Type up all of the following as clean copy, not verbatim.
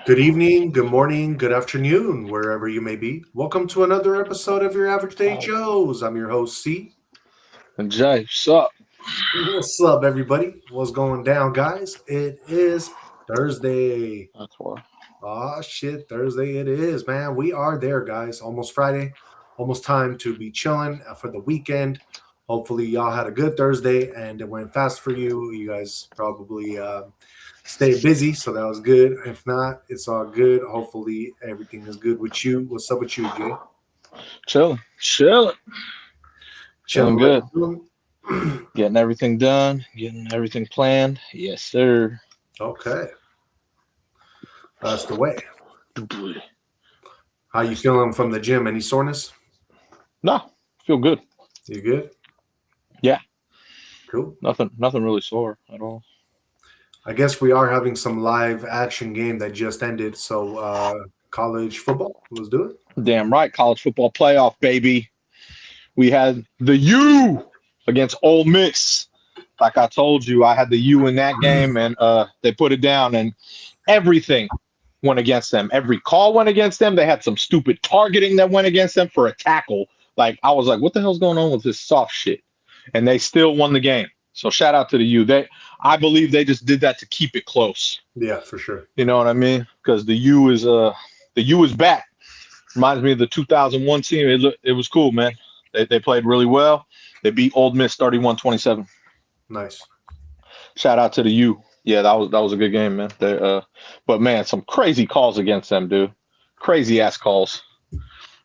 Good evening, good morning, good afternoon, wherever you may be. Welcome to another episode of your Average Day Joes. I'm your host, C. And Jay, what's up? What's up, everybody? What's going down, guys? It is Thursday. That's why. Ah, shit, Thursday it is, man. We are there, guys. Almost Friday. Almost time to be chilling for the weekend. Hopefully, y'all had a good Thursday and it went fast for you. You guys probably stayed busy, so that was good. If not, it's all good. Hopefully, everything is good with you. What's up with you, Jay? Chilling Chilling like good. a Getting everything done, getting everything planned. Yes, sir. Okay, that's the way. How you feeling from the gym? Any soreness? No, feel good. You good? Yeah, Cool. nothing really sore at all. I guess we are having some live action game that just ended. So college football, let's do it. Damn right, college football playoff, baby. We had the U against Ole Miss. Like I told you, I had the U in that game, and they put it down, and everything went against them. Every call went against them. They had some stupid targeting that went against them for a tackle. Like I was like, what the hell's going on with this soft shit? And they still won the game. So shout out to the U. I believe they just did that to keep it close. Yeah, for sure. You know what I mean? Because the U is back. Reminds me of the 2001 team. It was cool, man. They played really well. They beat Ole Miss 31-27. Nice. Shout out to the U. Yeah, that was a good game, man. But man, some crazy calls against them, dude. Crazy ass calls.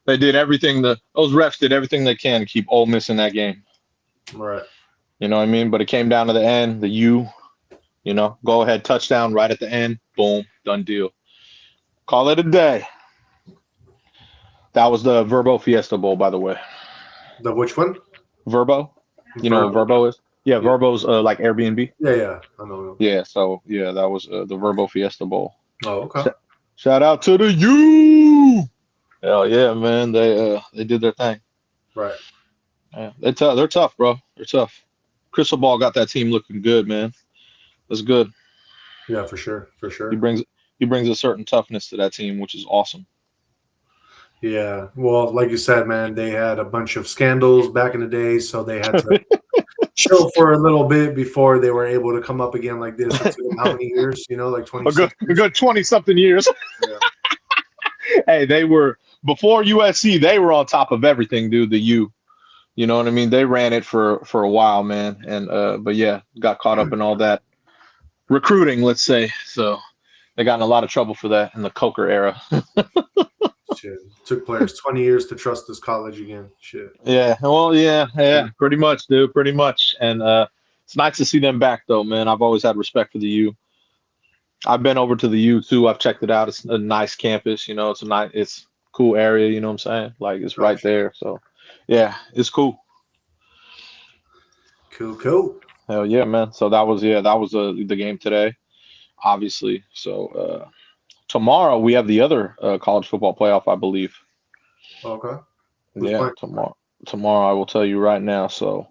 They did everything. Those refs did everything they can to keep Ole Miss in that game. All right. You know what I mean? But it came down to the end. The U, go ahead, touchdown right at the end. Boom, done deal. Call it a day. That was the Verbo Fiesta Bowl, by the way. The which one? Verbo. You know what Verbo is? Yeah, Yeah. Verbo's like Airbnb. Yeah. I know. Yeah, so yeah, that was the Verbo Fiesta Bowl. Oh, okay. Shout out to the U. Hell yeah, man. They did their thing. Right. Yeah, they're tough, bro. They're tough. Crystal Ball got that team looking good, man. That's good. Yeah, for sure. For He sure. brings he brings a certain toughness to that team, which is awesome. Yeah. Well, like you said, man, they had a bunch of scandals back in the day, so they had to chill for a little bit before they were able to come up again like this. It took them how many years? Like A 26 good a years? good 20 something years. Yeah. Hey, they were before USC, they were on top of everything, dude. The U. You know what I mean? They ran it for a while, man. And but yeah, got caught up in all that recruiting, let's say. So they got in a lot of trouble for that in the Coker era. Shit. It took players 20 years to trust this college again. Shit. Yeah, well, yeah, pretty much, dude, pretty much. And it's nice to see them back, though, man. I've always had respect for the U. I've been over to the U too. I've checked it out. It's a nice campus. It's cool area. You know what I'm saying? Like it's right there. So yeah, it's cool. Cool. Hell yeah, man. So that was the game today, obviously. So tomorrow we have the other college football playoff, I believe. Okay. Who's Yeah, playing? tomorrow I will tell you right now. So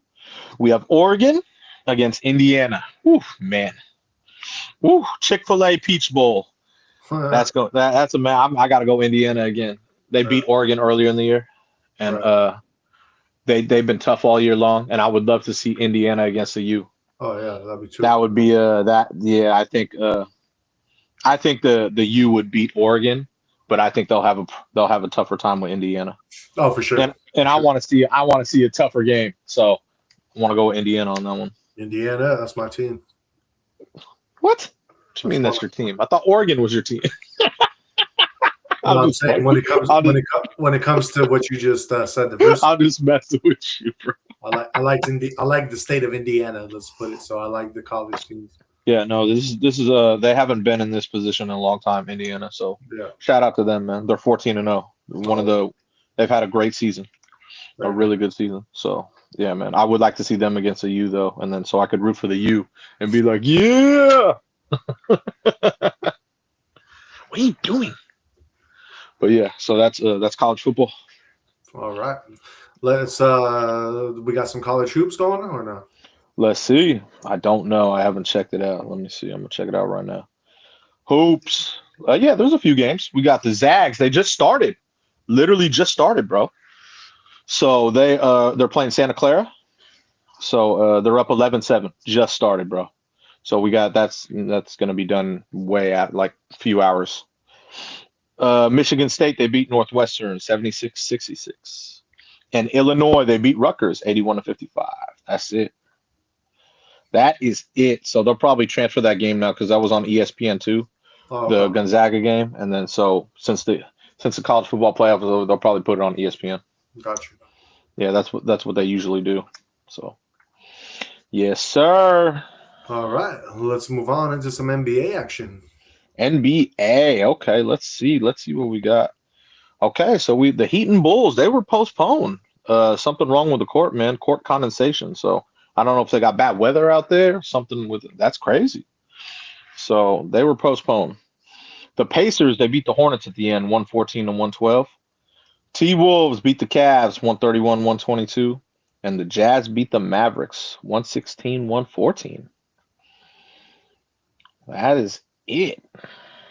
we have Oregon against Indiana. Woo, man. Woo, Chick-fil-A Peach Bowl. That's a man. I got to go Indiana again. They beat Oregon earlier in the year, and Right. they've been tough all year long. And I would love to see Indiana against the U. Oh yeah, that'd be That too. would be that. Yeah, I think the U would beat Oregon, but I think they'll have a tougher time with Indiana. Oh, for sure. And For sure. I want to see a tougher game. So I want to go with Indiana on that one. Indiana, that's my team. What? What you That's mean my. that's your team? I thought Oregon was your team. Well, I'm I'm just saying fucking. I'll just when it comes to what you just said, the verse. I'm just messing with you, bro. I like the state of Indiana. Let's put it so. I like the college teams. Yeah, no, this is they haven't been in this position in a long time, Indiana. So Yeah. shout out to them, man. They're 14-0. Oh, They've had a great season, a very good. really good season. So yeah, man, I would like to see them against the U though, and then so I could root for the U and be like, yeah. What are you doing? But yeah, so that's college football. All right. Let's. We got some college hoops going or no? Let's see. I don't know. I haven't checked it out. Let me see. I'm gonna check it out right now. Hoops. Yeah, there's a few games. We got the Zags. They just started. Literally just started, bro. So they're playing Santa Clara. So they're up 11-7. Just started, bro. So we got that's going to be done way at like a few hours. Michigan State, they beat Northwestern 76-66. And Illinois, they beat Rutgers 81-55. That's it. That is it. So they'll probably transfer that game now because that was on ESPN too, the Gonzaga game. And then so since the college football playoff is over, they'll probably put it on ESPN. Got you. Yeah, that's what they usually do. So yes, sir. All right, let's move on into some NBA action. NBA. Okay, let's see what we got. Okay, so the Heat and Bulls, they were postponed. Something wrong with the court, man. Court condensation. So I don't know if they got bad weather out there. Something with that's crazy. So they were postponed. The Pacers, they beat the Hornets at the end, 114-112. T-Wolves beat the Cavs, 131-122. And the Jazz beat the Mavericks, 116-114. That is it.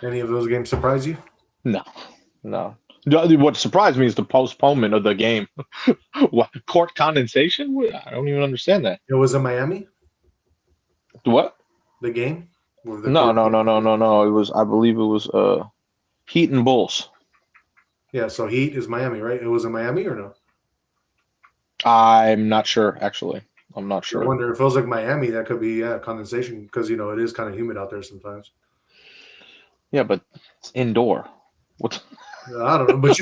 Any of those games surprise you? No. What surprised me is the postponement of the game. What, court condensation? I don't even understand that. It was in Miami? What? The game? No. It was, I believe it was Heat and Bulls. Yeah, so Heat is Miami, right? It was in Miami or no? I'm not sure, actually. I'm not sure. I wonder if it was like Miami, that could be condensation because, it is kind of humid out there sometimes. Yeah, but it's indoor. What? I don't know, but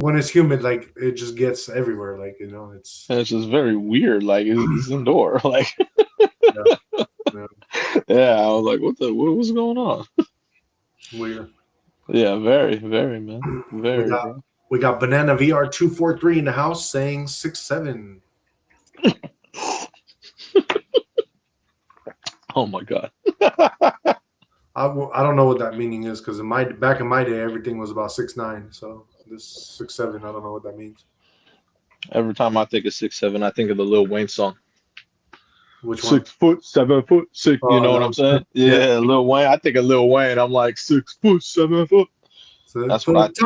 when it's humid, like it just gets everywhere. Like it's just very weird. Like it's indoor. Like yeah. I was like, what was going on? Weird. Yeah, very, very, man. Very. We got Banana VR 243 in the house saying 6'7". Oh my god. I don't know what that meaning is because back in my day everything was about 6'9". So this 6'7", I don't know what that means. Every time I think of 6'7", I think of the Lil Wayne song. Which one? 6 foot, 7 foot, 6. You know what I'm saying? Yeah, Lil Wayne. I think of Lil Wayne. I'm like 6 foot, 7 foot. That's what I think.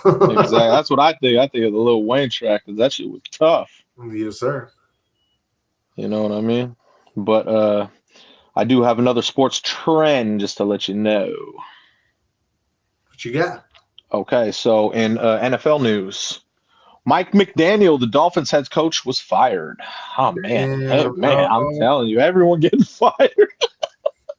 Exactly. That's what I think. I think of the Lil Wayne track because that shit was tough. Yes, sir. You know what I mean? But I do have another sports trend just to let you know. What you got? Okay, so in NFL news, Mike McDaniel, the Dolphins head coach, was fired. Oh, man. I'm telling you, everyone getting fired.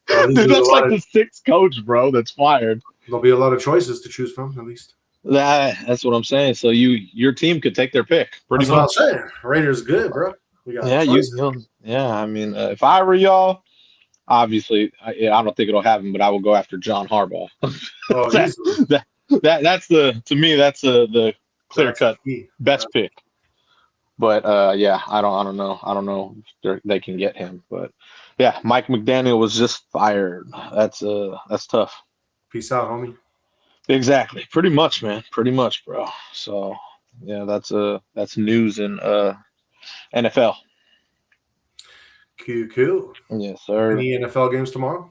Dude, that's like the sixth coach, bro, that's fired. There'll be a lot of choices to choose from, at least. That's what I'm saying. So your team could take their pick. That's what I'm saying. Raiders good, bro. We got I mean, if I were y'all, obviously, I don't think it'll happen, but I will go after John Harbaugh. That's the clear cut best pick. But I don't know if they can get him. But yeah, Mike McDaniel was just fired. That's tough. Peace out, homie. Exactly. Pretty much, man. Pretty much, bro. So yeah, that's news in NFL. Cool. Yes, sir. Any NFL games tomorrow?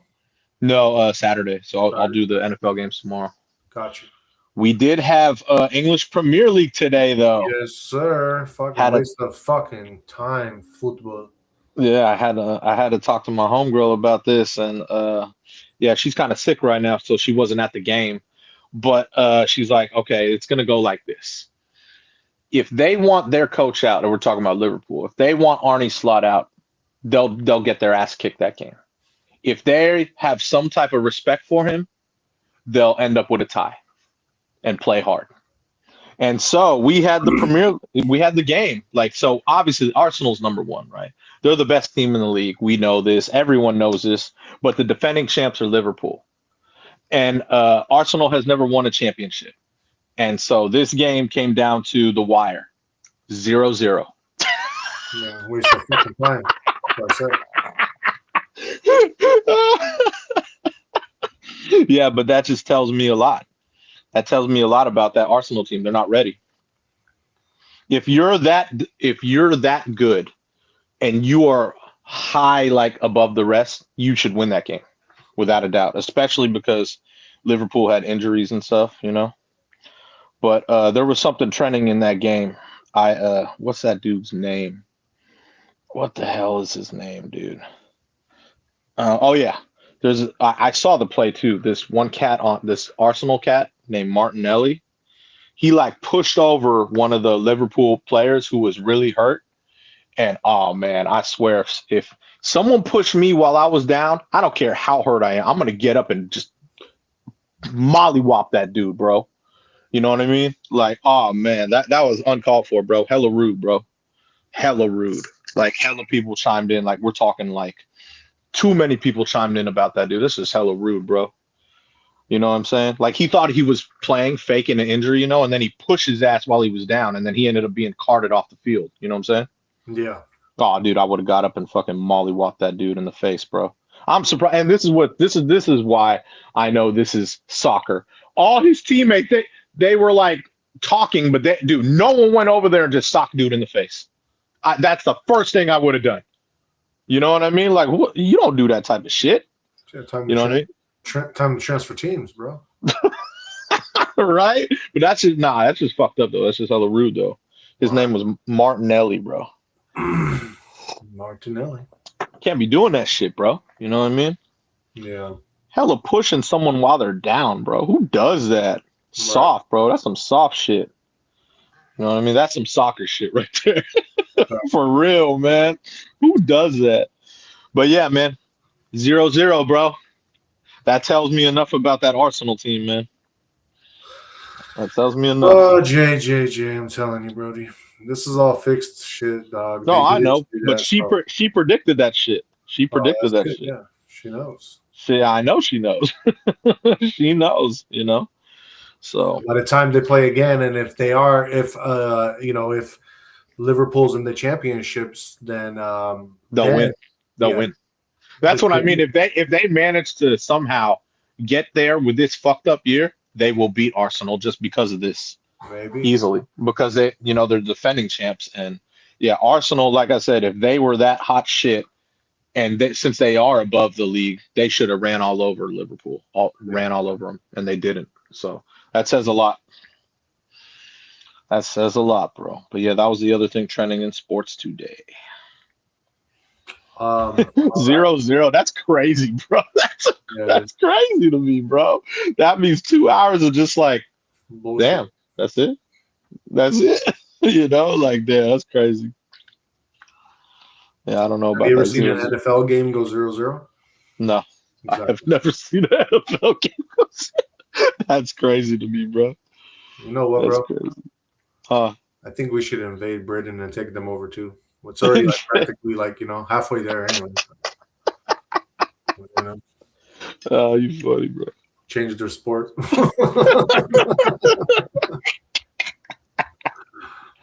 No, Saturday. So I'll do the NFL games tomorrow. Gotcha. We did have English Premier League today, though. Yes, sir. Fucking waste of fucking time, football. Yeah, I had to talk to my homegirl about this, and yeah, she's kind of sick right now, so she wasn't at the game. But she's like, okay, it's gonna go like this. If they want their coach out, and we're talking about Liverpool, if they want Arne Slot out, they'll get their ass kicked that game. If they have some type of respect for him, they'll end up with a tie and play hard. And so we had the game. Like, so obviously Arsenal's number one, right? They're the best team in the league. We know this. Everyone knows this. But the defending champs are Liverpool. And Arsenal has never won a championship. And so this game came down to the wire. 0-0. Yeah, waste of fucking time. Yeah, but that just tells me a lot. That tells me a lot about that Arsenal team. They're not ready. If you're that good and you are high, like above the rest, you should win that game without a doubt, especially because Liverpool had injuries and stuff, you know. But there was something trending in that game. What's that dude's name? What the hell is his name, dude? Oh yeah, I saw the play too. This one cat on this Arsenal cat named Martinelli. He like pushed over one of the Liverpool players who was really hurt. And oh man, I swear, if someone pushed me while I was down, I don't care how hurt I am, I'm gonna get up and just mollywop that dude, bro. You know what I mean? Like, oh man, that was uncalled for, bro. Hella rude, bro. Hella rude. Like hella people chimed in. Like we're talking like too many people chimed in about that dude. This is hella rude, bro. You know what I'm saying? Like he thought he was playing, faking an injury, you know, and then he pushed his ass while he was down, and then he ended up being carted off the field. You know what I'm saying? Yeah. Oh, dude, I would have got up and fucking mollywopped that dude in the face, bro. I'm surprised, and this is why I know this is soccer. All his teammates, they were like talking, but dude, no one went over there and just socked dude in the face. That's the first thing I would have done. You know what I mean? Like, you don't do that type of shit. Yeah, you know what I mean? Time to transfer teams, bro. Right? But that's just fucked up though. That's just hella rude though. His name was Martinelli, bro. Martinelli. Can't be doing that shit, bro. You know what I mean? Yeah. Hella pushing someone while they're down, bro. Who does that? Soft, bro. That's some soft shit. You know what I mean? That's some soccer shit right there. For real, man. Who does that? But yeah, man. 0-0, bro. That tells me enough about that Arsenal team, man. That tells me enough. Oh, J, I'm telling you, Brody. This is all fixed shit, dog. No, I know. But she predicted that shit. She predicted that shit. Yeah, she knows. I know she knows. She knows, you know. So by the time they play again, and if Liverpool's in the championships, then they'll win. They'll win. That's what I mean. If they manage to somehow get there with this fucked up year, they will beat Arsenal just because of this. Maybe easily, because they're defending champs. And yeah, Arsenal, like I said, if they were that hot shit, and since they are above the league, they should have ran all over Liverpool, ran all over them, and they didn't. So that says a lot. That says a lot, bro. But yeah, that was the other thing trending in sports today. 0-0. That's crazy, bro. That's crazy to me, bro. That means 2 hours of just like, bullshit. Damn, that's it. You know, like, damn, that's crazy. Yeah, I don't know about that. Have you ever seen an NFL game go 0-0? No, exactly. I have never seen an NFL game go 0-0. That's crazy to me, bro. You know what, that's bro? Crazy. I think we should invade Britain and take them over too. It's already practically halfway there anyway. You know? Oh, you funny, bro. Change their sport.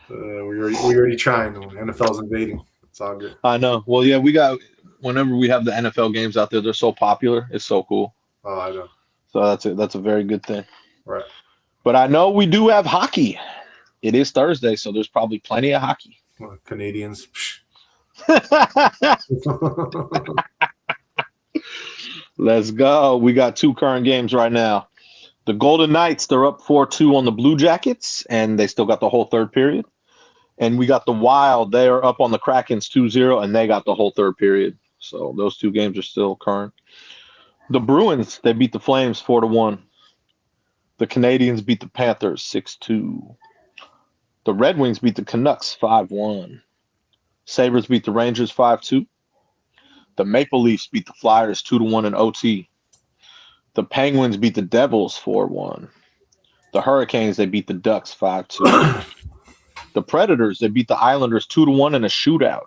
We're already trying. NFL's invading. It's all good. I know. Well, yeah, whenever we have the NFL games out there, they're so popular. It's so cool. Oh, I know. So that's a very good thing. Right. But I know we do have hockey. It is Thursday, so there's probably plenty of hockey. Well, Canadians. Let's go. We got 2 current games right now. The Golden Knights, they're up 4-2 on the Blue Jackets, and they still got the whole third period. And we got the Wild, they are up on the Krakens 2-0, and they got the whole third period. So those 2 games are still current. The Bruins, they beat the Flames 4-1. The Canadians beat the Panthers 6-2. The Red Wings beat the Canucks 5-1. Sabres beat the Rangers 5-2. The Maple Leafs beat the Flyers 2-1 in OT. The Penguins beat the Devils 4-1. The Hurricanes, they beat the Ducks 5-2. The Predators, they beat the Islanders 2-1 in a shootout.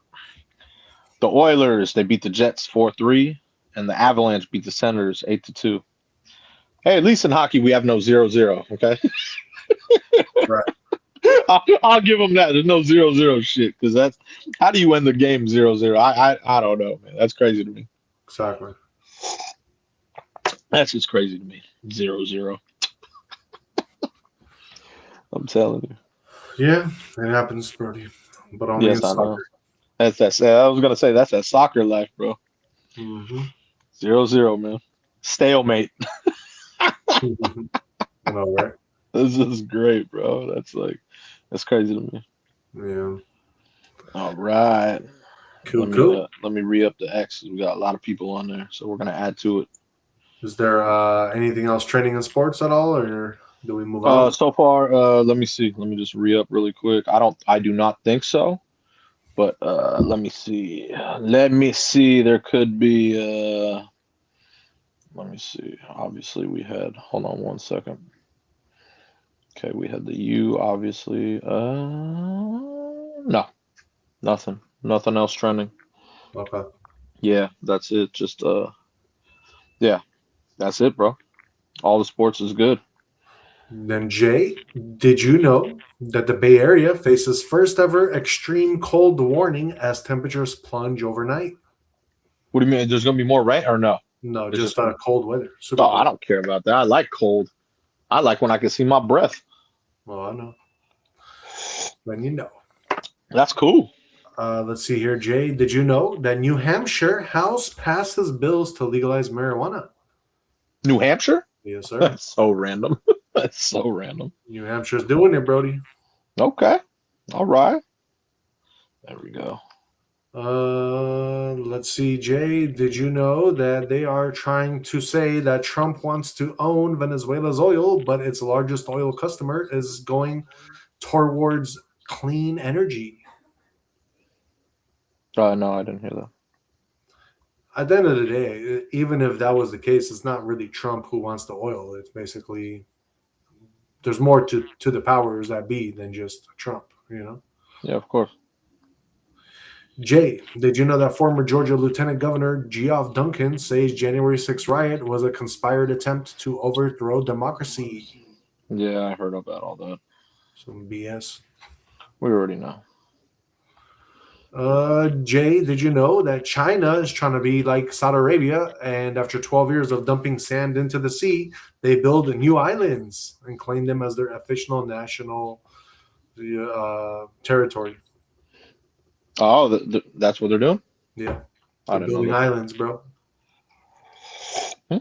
The Oilers, they beat the Jets 4-3. And the Avalanche beat the Senators 8-2. Hey, at least in hockey, we have no 0-0, okay? Right. I'll give them that. There's no 0-0 shit, because that's how do you end the game 0-0? I don't know, man. That's crazy to me. Exactly. That's just crazy to me. 0-0. I'm telling you. Yeah, it happens, Brody. But only in soccer. I was gonna say that's that soccer life, bro. Mm-hmm. 0-0, man. Stalemate. I know, right? This is great, bro. That's crazy to me. Yeah. All right. Cool, cool. Let me re up the X. We got a lot of people on there, so we're gonna add to it. Is there anything else trending in sports at all, or do we move on? So far, let me see. Let me just re up really quick. I do not think so. But let me see. Let me see. There could be. Let me see. Obviously, we had. Hold on one second. Okay, we had the U. Obviously. No, nothing. Nothing else trending. Okay. Yeah, that's it. Just yeah, that's it, bro. All the sports is good. Then Jay, did you know that the Bay Area faces first ever extreme cold warning as temperatures plunge overnight? What do you mean? There's gonna be more rain or no? No, It's just just gonna. cold weather, super Oh, I cold. don't care about that. I like cold. I like when I can see my breath. Well, I know. Then you know. That's cool. Let's see here, Jay. Did you know that New Hampshire House passes bills to legalize marijuana? New Hampshire? Yes, sir. That's so random. That's so random. New Hampshire's doing it, Brody. Okay. All right. There we go. Let's see, Jay. Did you know that they are trying to say that Trump wants to own Venezuela's oil, but its largest oil customer is going towards clean energy? No, I didn't hear that. At the end of the day, even if that was the case, it's not really Trump who wants the oil. It's basically there's more to the powers that be than just Trump, you know? Yeah, of course. Jay, did you know that former Georgia Lieutenant Governor Geoff Duncan says January 6th riot was a conspired attempt to overthrow democracy? Yeah, I heard about all that. Some BS. We already know. Jay, did you know that China is trying to be like Saudi Arabia, and after 12 years of dumping sand into the sea, they build new islands and claim them as their official national territory? Oh, that's what they're doing? Yeah, I they're didn't know building that. islands, bro. Hmm,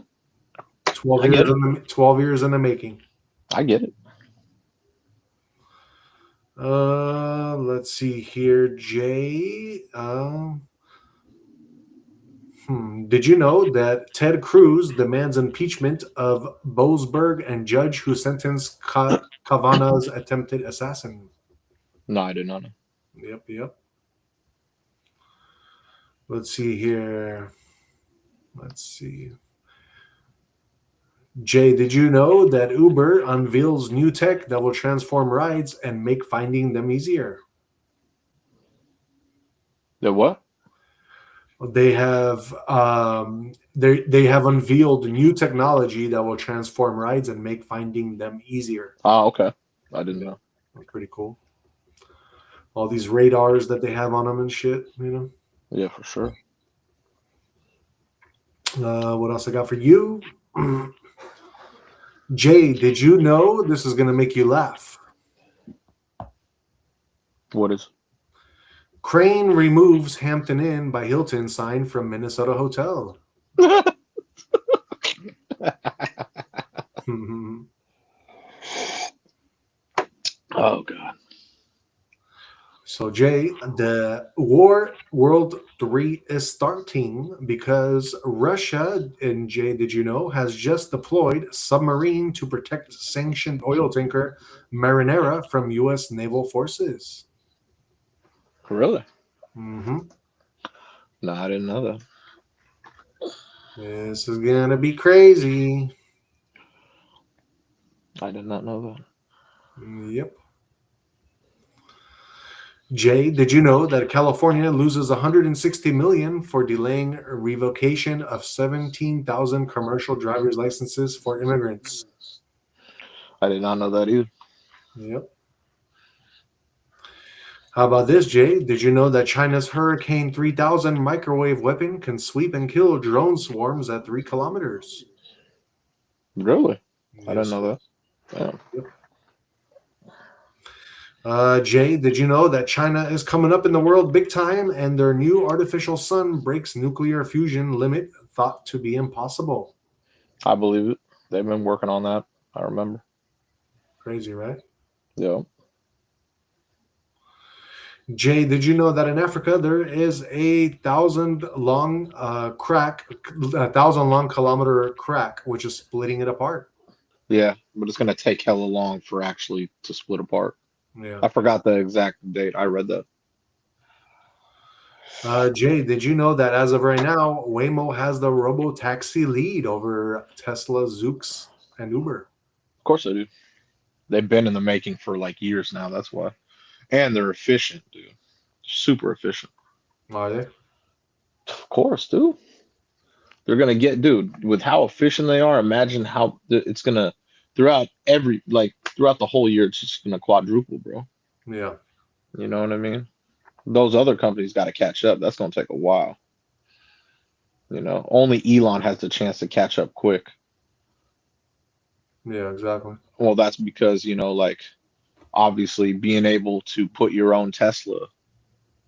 12 I get years it. in the 12 years in the making. I get it. Let's see here, Jay. Did you know that Ted Cruz demands impeachment of Boasberg and judge who sentenced Kavanaugh's attempted assassin? No, I did not know. Yep, yep. Let's see here. Let's see. Jay, did you know that Uber unveils new tech that will transform rides and make finding them easier? The what? They have unveiled new technology that will transform rides and make finding them easier. Oh, okay. I didn't Yeah, know. that's pretty cool. All these radars that they have on them and shit, you know. Yeah, for sure. What else I got for you? Jay, did you know this is gonna make you laugh? What is? Crane removes Hampton Inn by Hilton sign from Minnesota hotel. Oh God. So, Jay, the War World 3 is starting because Russia, and Jay, did you know, has just deployed submarine to protect sanctioned oil tanker Marinera from U.S. naval forces. Really? hmm No, I didn't know that. This is going to be crazy. I did not know that. Yep. Jay, did you know that California loses 160 million for delaying revocation of 17,000 commercial driver's licenses for immigrants? I did not know that either. Yep. How about this, Jay? Did you know that China's Hurricane 3000 microwave weapon can sweep and kill drone swarms at 3 kilometers? Really? I didn't Yes, know sir. that. Damn. Yep. Jay, did you know that China is coming up in the world big time and their new artificial sun breaks nuclear fusion limit thought to be impossible? I believe it. They've been working on that. I remember. Crazy, right? Yeah. Jay, did you know that in Africa there is a 1,000 long a 1,000 long kilometer crack, which is splitting it apart? Yeah, but it's gonna take hella long for actually to split apart. Yeah. I forgot the exact date. I read that. Jay, did you know that as of right now, Waymo has the robo taxi lead over Tesla, Zoox, and Uber? Of course I do. They've been in the making for like years now. That's why. And they're efficient, dude. Super efficient. Are they? Of course, dude. They're gonna get, dude, with how efficient they are. Imagine how it's gonna throughout the whole year. It's just gonna quadruple, bro. Yeah. You know what I mean? Those other companies got to catch up. That's gonna take a while. Only Elon has the chance to catch up quick. Yeah, exactly. Well, that's because like obviously being able to put your own Tesla,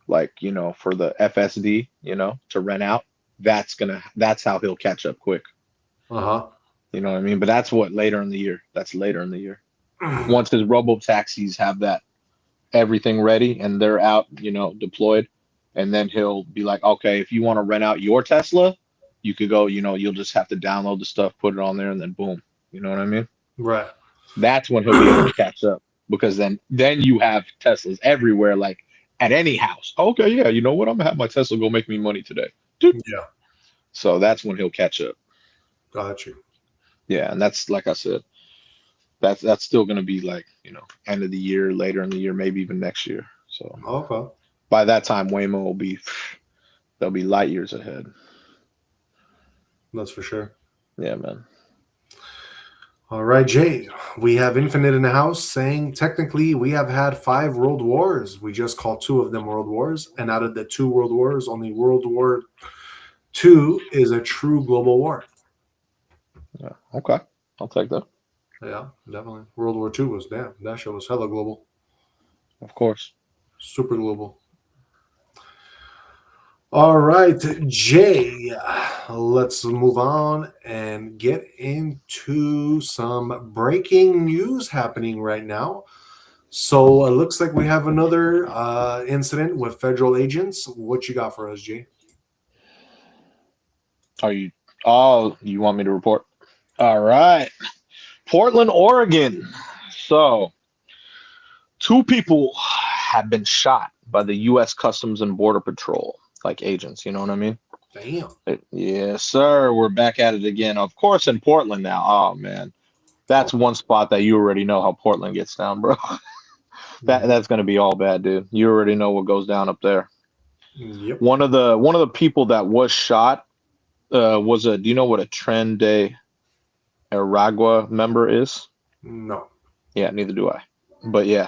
like for the FSD, to rent out. That's how he'll catch up quick. Uh You know what I mean? But that's what later in the year. That's later in the year. huh. Once his robo taxis have that everything ready and they're out, deployed, and then he'll be like, okay, if you want to rent out your Tesla, you could go, you'll just have to download the stuff, put it on there, and then boom. You know what I mean? Right. That's when he'll be able to catch up because then you have Teslas everywhere, like at any house. Okay, yeah, you know what? I'm gonna have my Tesla go make me money today. Dude. Yeah. So that's when he'll catch up. Got you. Yeah, and that's like I said, that's still gonna be like, end of the year, later in the year, maybe even next year. So Okay. by that time, Waymo they'll be light years ahead. That's for sure. Yeah, man. All right, Jay. We have Infinite in the house saying technically we have had 5 world wars. We just call 2 of them world wars. And out of the 2 world wars, only World War II is a true global war. Yeah. Okay. I'll take that. Yeah, definitely. World War II was, damn, that shit was hella global. Of course. Super global. All right, Jay, let's move on and get into some breaking news happening right now. So it looks like we have another incident with federal agents. What you got for us, Jay? You want me to report? All right. Portland, Oregon. So, 2 people have been shot by the U.S. Customs and Border Patrol, like agents. You know what I mean? Damn. Yes, sir. We're back at it again. Of course, in Portland now. Oh man, that's one spot that you already know how Portland gets down, bro. That's gonna be all bad, dude. You already know what goes down up there. Yep. One of the people that was shot was do you know what a Tren de Aragua member is? No. Yeah, neither do I. But yeah,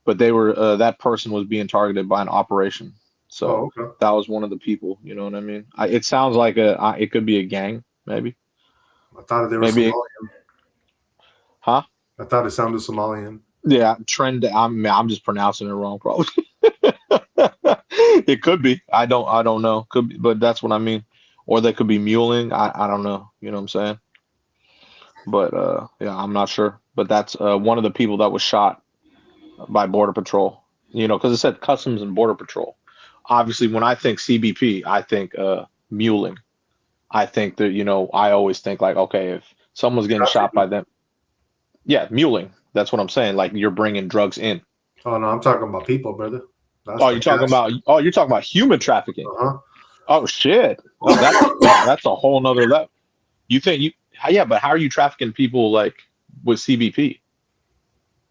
they were that person was being targeted by an operation. So Oh, okay. that was one of the people. You know what I mean? It sounds like it could be a gang, maybe. I thought they were Maybe, Somalian. huh? I thought it sounded Somalian. Yeah, trend. I'm just pronouncing it wrong, probably. It could be. I don't know. Could be, but that's what I mean. Or they could be muling. I don't know. You know what I'm saying? But yeah, I'm not sure. But that's one of the people that was shot by Border Patrol. Because it said Customs and Border Patrol. Obviously, when I think CBP, I think muling. I think that I always think like, okay, if someone's getting shot by them, yeah, muling. That's what I'm saying. Like you're bringing drugs in. Oh no, I'm talking about people, brother. That's Oh, the gas. you're talking about human trafficking. Uh-huh. Oh shit. Oh, that's a whole nother level. You think yeah, but how are you trafficking people like with CBP?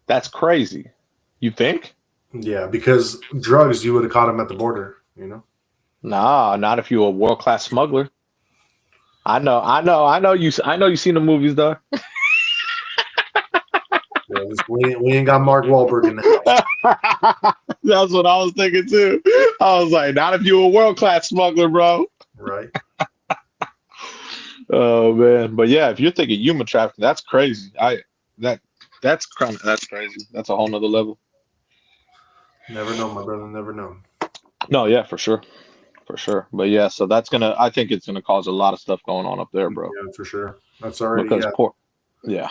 That's crazy. You think? Yeah, because drugs, you would have caught him at the border, you know? Nah, not if you're a world-class smuggler. I know you seen the movies though. Yeah, we ain't got Mark Wahlberg in the house. That's what I was thinking too. I was like, not if you're a world-class smuggler, bro. Right. Oh man, but yeah, if you're thinking human trafficking, that's crazy. That's crazy. That's a whole nother level. Never know, my brother. Never know. No, yeah, for sure. But yeah, so I think it's gonna cause a lot of stuff going on up there, bro. Yeah, for sure. That's already Because Yeah.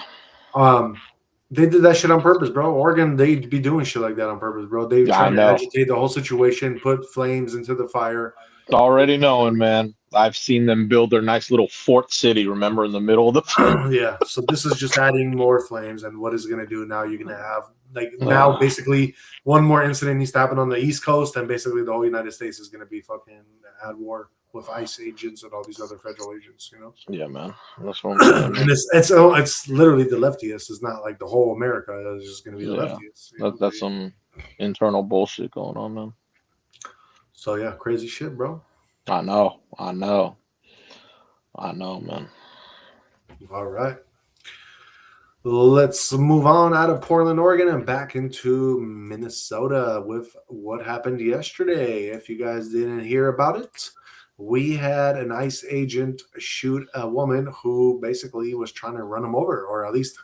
They did that shit on purpose, bro. Oregon, they'd be doing shit like that on purpose, bro. They Yeah, I trying to know. agitate the whole situation, put flames into the fire. Already knowing, man. I've seen them build their nice little fort city, remember, in the middle of the Yeah. So this is just adding more flames, and what is it gonna do now? You're gonna have now uh, basically one more incident needs to happen on the East Coast, and basically the whole United States is gonna be fucking at war with ICE agents and all these other federal agents, you know. yeah, man. That's what I'm saying, And man. it's literally the leftiest. It's not like the whole America is just gonna be the Yeah. leftiest. You know? That's some internal bullshit going on, man. So yeah, crazy shit, bro. I know. I know. I know, man. All right. Let's move on out of Portland, Oregon, and back into Minnesota with what happened yesterday. If you guys didn't hear about it, we had an ICE agent shoot a woman who basically was trying to run him over, or at least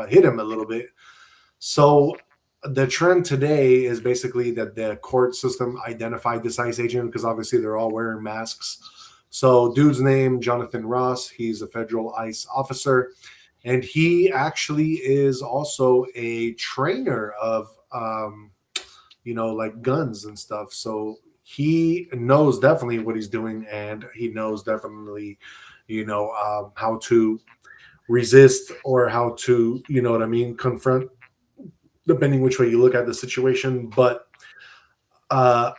hit him a little bit. So the trend today is basically that the court system identified this ICE agent because obviously they're all wearing masks. So dude's name, Jonathan Ross, he's a federal ICE officer. And he actually is also a trainer of, like guns and stuff. So he knows definitely what he's doing, and he knows definitely, how to resist or how to, you know what I mean, confront, depending which way you look at the situation. But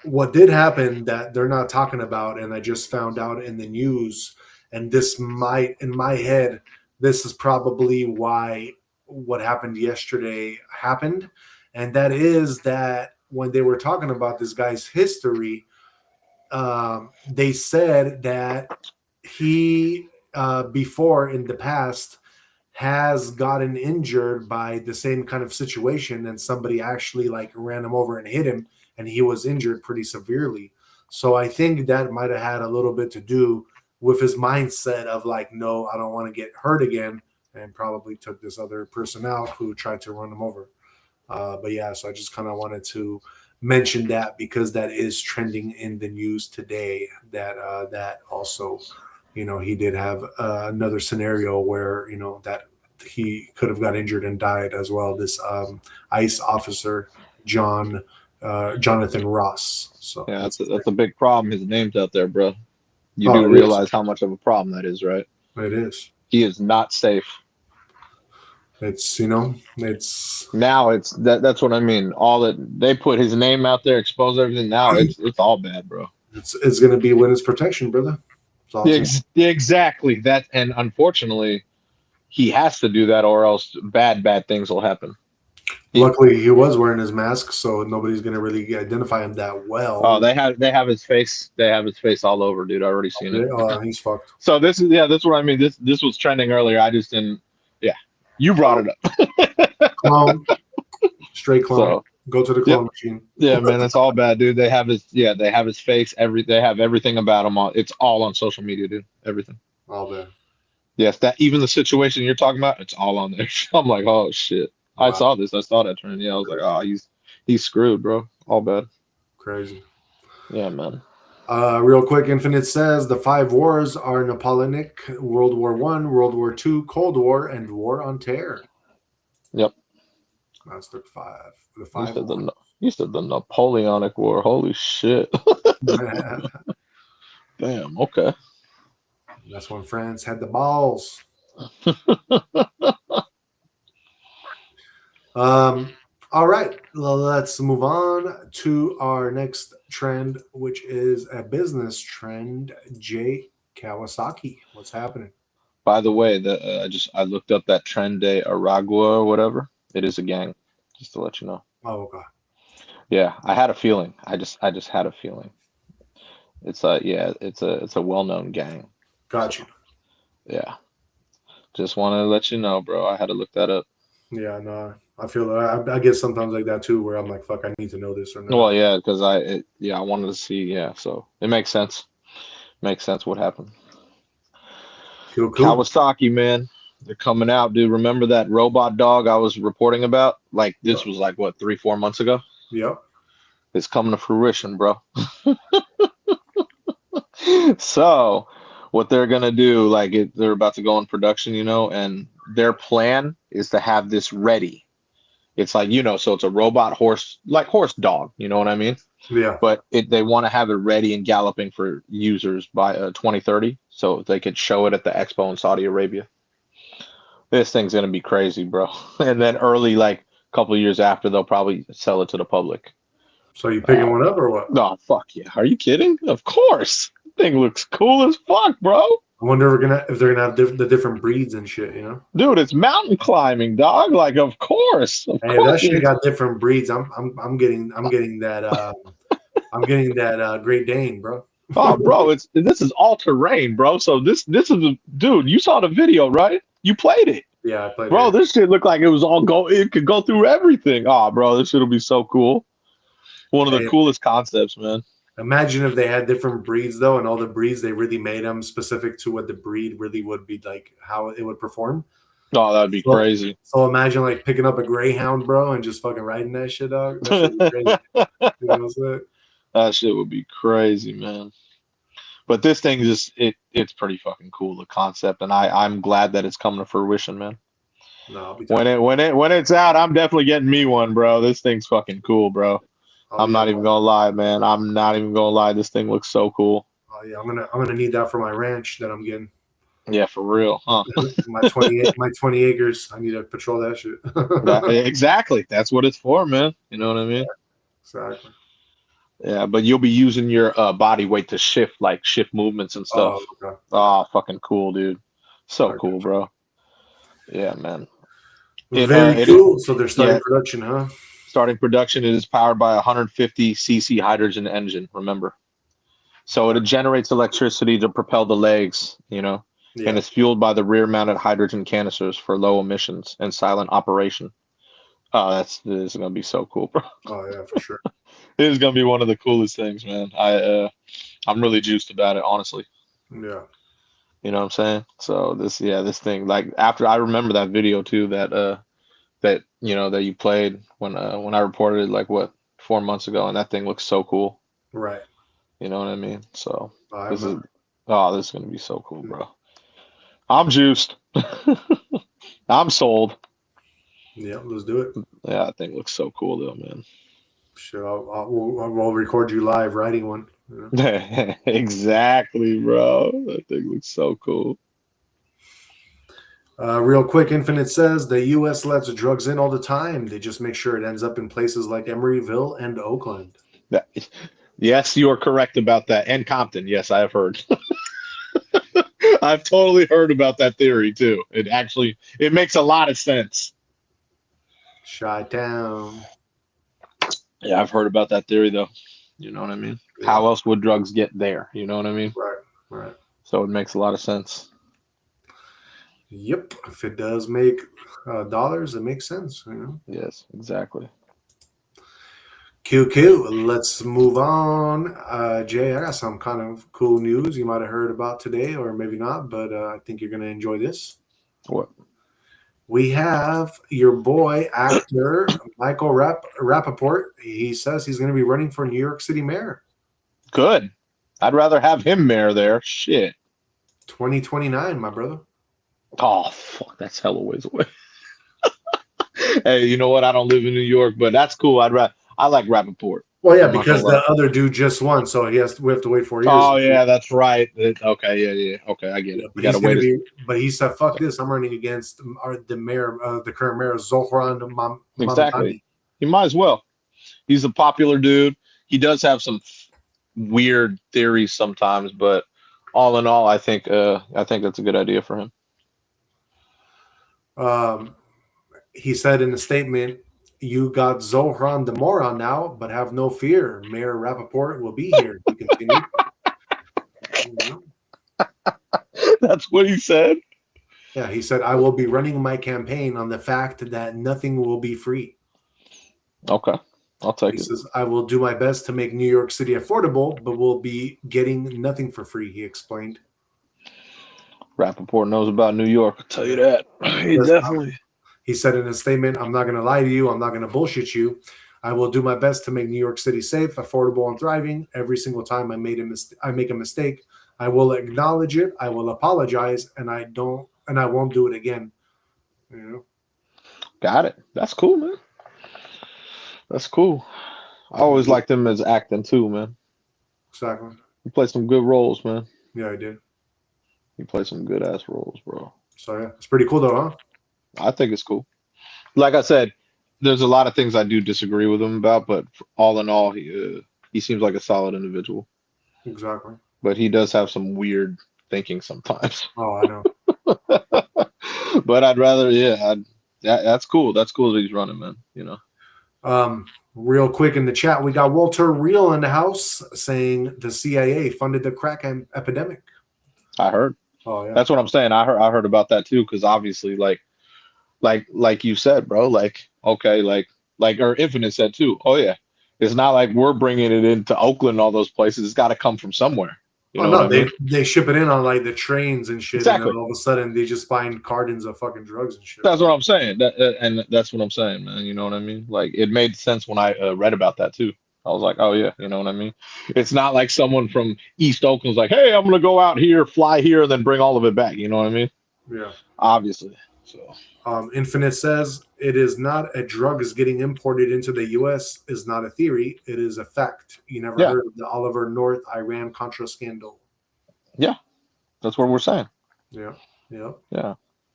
what did happen that they're not talking about, and I just found out in the news, and this might, in my head, this is probably why what happened yesterday happened. And that is that when they were talking about this guy's history, they said that he, before in the past, has gotten injured by the same kind of situation, and somebody actually like ran him over and hit him, and he was injured pretty severely. So I think that might have had a little bit to do with his mindset of like, no, I don't want to get hurt again, and probably took this other person out who tried to run him over. But yeah, so I just kind of wanted to mention that because that is trending in the news today. That also, he did have another scenario where that he could have got injured and died as well. This ICE officer, Jonathan Ross. So Yeah, that's a big problem. His name's out there, bro. You oh, do it is. realize how much of a problem that is, right? It is. He is not safe. It's Now it's that's what I mean. All that they put his name out there, expose everything. Now it's all bad, bro. it's going to be witness protection, brother. Yeah, exactly. That, and unfortunately, he has to do that, or else bad things will happen. Luckily, he was wearing his mask, so nobody's going to really identify him that well. Oh, they have his face. They have his face all over, dude. I already seen it. He's fucked. So that's what I mean. This was trending earlier. I just didn't. Yeah, you brought it up. Clown, straight clown. So, go to the clone machine. Yeah, man, it's all bad, dude. They have his face. They have everything about him. It's all on social media, dude. Everything. All bad. Yes, that even the situation you're talking about, it's all on there. I'm like, oh shit. Wow. I saw this. I saw that trend. Yeah, I was like, oh, he's screwed, bro. All bad. Crazy. Yeah, man. Real quick, Infinite says the 5 wars are Napoleonic, World War I, World War II, Cold War, and War on Terror. Yep. That's the 5. The 5. You said the Napoleonic War. Holy shit. Damn. Okay. That's when France had the balls. All right, let's move on to our next trend, which is a business trend. Jay Kawasaki, what's happening? By the way, I looked up that trend day Aragua or whatever. It is a gang, just to let you know. Oh, okay. Yeah, I had a feeling. I just had a feeling. It's a well-known gang. Got you. Yeah, just wanted to let you know, bro. I had to look that up. Yeah, no, I feel I get sometimes like that too, where I'm like, fuck, I need to know this or not. Well, yeah, because I wanted to see. Yeah, so it makes sense. Makes sense what happened. Cool. Kawasaki, man, they're coming out, dude. Remember that robot dog I was reporting about? Like this was like what 3-4 months ago. Yep. It's coming to fruition, bro. So what they're gonna do, they're about to go in production, and their plan is to have this ready. It's like, so it's a robot horse, like horse dog, you know what I mean? Yeah. But they want to have it ready and galloping for users by 2030, so they could show it at the expo in Saudi Arabia. This thing's gonna be crazy, bro. And then early, like a couple of years after, they'll probably sell it to the public. So you picking one up or what? No, fuck yeah. Are you kidding? Of course. Thing looks cool as fuck, bro. I wonder if they're gonna have the different breeds and shit, Dude, it's mountain climbing, dog. Like, of course. Hey, that shit got different breeds. I'm getting that Great Dane, bro. Oh, bro, this is all terrain, bro. So this is dude. You saw the video, right? You played it. Yeah, I played. Bro, this shit looked like it was it could go through everything. Oh, bro, this shit'll be so cool. One of the coolest concepts, man. Imagine if they had different breeds though, and all the breeds they really made them specific to what the breed really would be like, how it would perform. Oh, that'd be crazy. So imagine like picking up a greyhound, bro, and just fucking riding that shit, dog. That shit would be crazy. You know what I'm saying? That shit would be crazy, man. But this thing it's pretty fucking cool, the concept, and I'm glad that it's coming to fruition, man. No, when it's out, I'm definitely getting me one, bro. This thing's fucking cool, bro. I'm not even gonna lie, man. I'm not even gonna lie. This thing looks so cool. Oh yeah, I'm gonna need that for my ranch that I'm getting. Yeah, for real, huh? my 20 acres. I need to patrol that shit. Exactly. That's what it's for, man. You know what I mean? Exactly. Yeah, but you'll be using your body weight to shift movements and stuff. Oh, okay. Oh, fucking cool, dude. So cool, bro. Yeah, man. Very cool. So they're starting production, huh? Starting production. It is powered by a 150cc hydrogen engine, remember. So it generates electricity to propel the legs, and it's fueled by the rear-mounted hydrogen canisters for low emissions and silent operation. Oh, this is going to be so cool, bro. Oh, yeah, for sure. It is going to be one of the coolest things, man. I'm really juiced about it, honestly. Yeah. You know what I'm saying? So this thing, like, after I remember that video too, that you played when I reported it, like, what, 4 months ago, and that thing looks so cool. Right. You know what I mean? So this is going to be so cool, bro. I'm juiced. I'm sold. Yeah, let's do it. Yeah, that thing looks so cool, though, man. Sure, I'll record you live riding one. Exactly, bro. That thing looks so cool. Real quick, Infinite says the U.S. lets drugs in all the time. They just make sure it ends up in places like Emeryville and Oakland. Yes, you are correct about that. And Compton. Yes, I have heard. I've totally heard about that theory too. It makes a lot of sense. Chi-town. Yeah, I've heard about that theory though. You know what I mean? Yeah. How else would drugs get there? You know what I mean? Right. So it makes a lot of sense. Yep. If it does make dollars, it makes sense. Yes, exactly. QQ. Let's move on. Jay, I got some kind of cool news you might have heard about today, or maybe not, but I think you're going to enjoy this. What? We have your boy, actor Michael Rappaport. He says he's going to be running for New York City mayor. Good. I'd rather have him mayor there. Shit. 2029, my brother. Oh, fuck. That's hella ways away. Hey, you know what? I don't live in New York, but that's cool. I like Rappaport. Well, yeah, because the other dude just won, so we have to wait 4 years. Oh, yeah, that's right. Okay, yeah. Okay, I get it. But, but he said, fuck this. I'm running against the current mayor, Zohran Mamdani. Exactly. He might as well. He's a popular dude. He does have some weird theories sometimes, but all in all, I think that's a good idea for him. He said in a statement, "You got Zohran the moron now, but have no fear. Mayor Rappaport will be here." He continued. That's what he said? Yeah, he said, "I will be running my campaign on the fact that nothing will be free." Okay, I'll take it. He says, "I will do my best to make New York City affordable, but we'll be getting nothing for free," he explained. Rappaport knows about New York, I'll tell you that. He definitely... He said in a statement, "I'm not going to lie to you. I'm not going to bullshit you. I will do my best to make New York City safe, affordable, and thriving. Every single time I make a mistake, I will acknowledge it. I will apologize, and I won't do it again. You know. Got it. That's cool, man. That's cool. I always liked him as acting too, man. Exactly. He played some good roles, man. Yeah, I did. He played some good ass roles, bro. So yeah, it's pretty cool though, huh? I think it's cool. Like I said, there's a lot of things I do disagree with him about, but all in all, he seems like a solid individual. Exactly. But he does have some weird thinking sometimes. Oh, I know. But I'd rather, that's cool. That's cool that he's running, man. You know. Real quick in the chat, we got Walter Real in the house saying the CIA funded the crack epidemic. I heard. Oh yeah. That's what I'm saying. I heard about that too, because obviously, like you said, bro. Like okay, like or Infinite said too. Oh yeah, it's not like we're bringing it into Oakland and all those places. It's got to come from somewhere. You know no, what I mean? they ship it in on like the trains and shit, Exactly. and then all of a sudden they just find cartons of fucking drugs and shit. That's what I'm saying. And that's what I'm saying, man. You know what I mean? Like it made sense when I read about that too. I was like, oh yeah, you know what I mean? It's not like someone from East Oakland's like, hey, I'm gonna go out here, fly here, and then bring all of it back. You know what I mean? Yeah. Obviously. So. Infinite says it is not a drug is getting imported into the U.S. is not a theory. It is a fact. You never heard of the Oliver North Iran Contra scandal? Yeah, that's what we're saying. Yeah.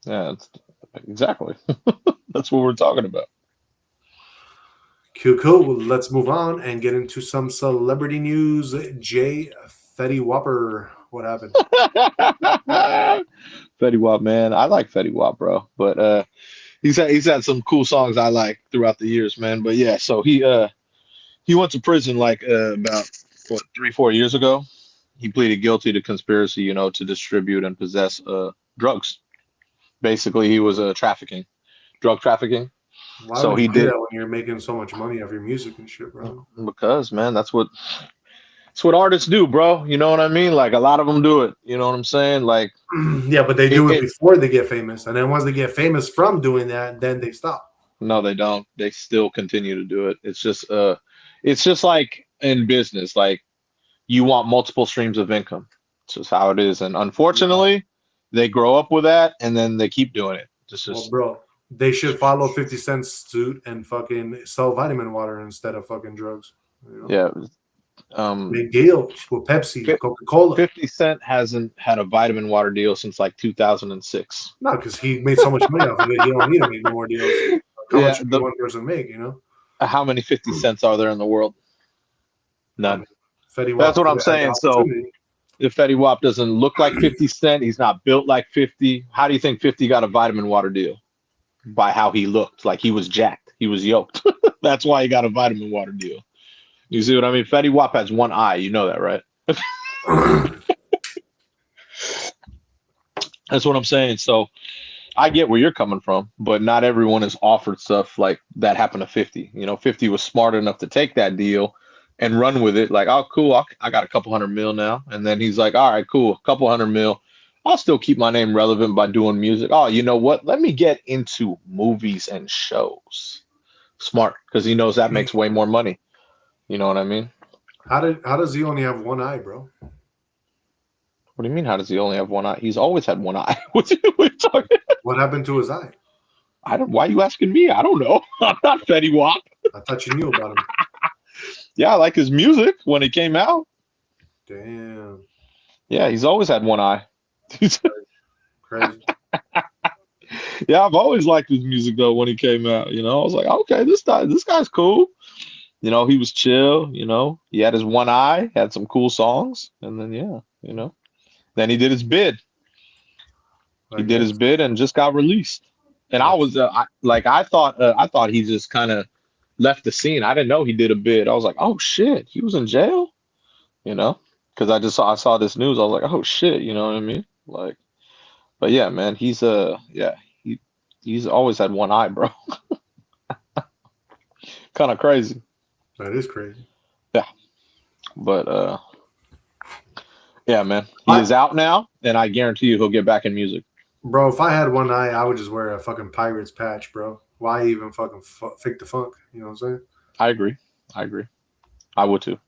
It's, exactly. That's what we're talking about. Cool. Let's move on and get into some celebrity news. Jay Fetty Whopper, what happened? Fetty Wap, man. I like Fetty Wap, bro. But he's had some cool songs I like throughout the years, man. But yeah, so he went to prison like about 3-4 years ago. He pleaded guilty to conspiracy, to distribute and possess drugs. Basically, he was drug trafficking. Why would you do that when you're making so much money off your music and shit, bro? Because, man, that's what artists do, bro. You know what I mean? Like a lot of them do it. You know what I'm saying? Like, yeah, but they do it before they get famous, and then once they get famous from doing that, then they stop. No, they don't. They still continue to do it. It's just like in business, like you want multiple streams of income. It's just how it is, and unfortunately, they grow up with that, and then they keep doing it. Well, bro, they should follow 50 Cent's suit and fucking sell vitamin water instead of fucking drugs. Yeah. Make deals with Pepsi, Coca-Cola. 50 Cent hasn't had a vitamin water deal since like 2006. No, because he made so much money off of it, he don't need to make no more deals. How much does one person make, How many 50 Cents are there in the world? None. Fetty Wap, that's what I'm saying. So if Fetty Wap doesn't look like 50 Cent, he's not built like 50. How do you think 50 got a vitamin water deal? By how he looked. Like he was jacked. He was yoked. That's why he got a vitamin water deal. You see what I mean? Fetty Wap has one eye. You know that, right? That's what I'm saying. So I get where you're coming from, but not everyone is offered stuff like that happened to 50. 50 was smart enough to take that deal and run with it. Like, oh, cool. I got a couple $100 million now. And then he's like, all right, cool. A couple $100 million. I'll still keep my name relevant by doing music. Oh, you know what? Let me get into movies and shows. Smart, because he knows that makes way more money. You know what I mean? How does he only have one eye, bro? What do you mean? How does he only have one eye? He's always had one eye. What are you talking? What happened to his eye? Why are you asking me? I don't know. I'm not Fetty Wap. I thought you knew about him. Yeah, I like his music when it came out. Damn. Yeah, he's always had one eye. Crazy. Yeah, I've always liked his music though when he came out. I was like, okay, this guy's cool. He was chill. He had his one eye, had some cool songs, and then then he did his bid. He did his bid and just got released. And I was I thought he just kind of left the scene. I didn't know he did a bid. I was like, oh shit, he was in jail. Because I saw this news. I was like, oh shit, you know what I mean? Like, but yeah, man, he's always had one eye, bro. Kind of crazy. That is crazy. Yeah. But yeah, man. He is out now, and I guarantee you he'll get back in music. Bro, if I had one eye, I would just wear a fucking Pirates patch, bro. Why even fucking fake the funk? You know what I'm saying? I agree. I would too.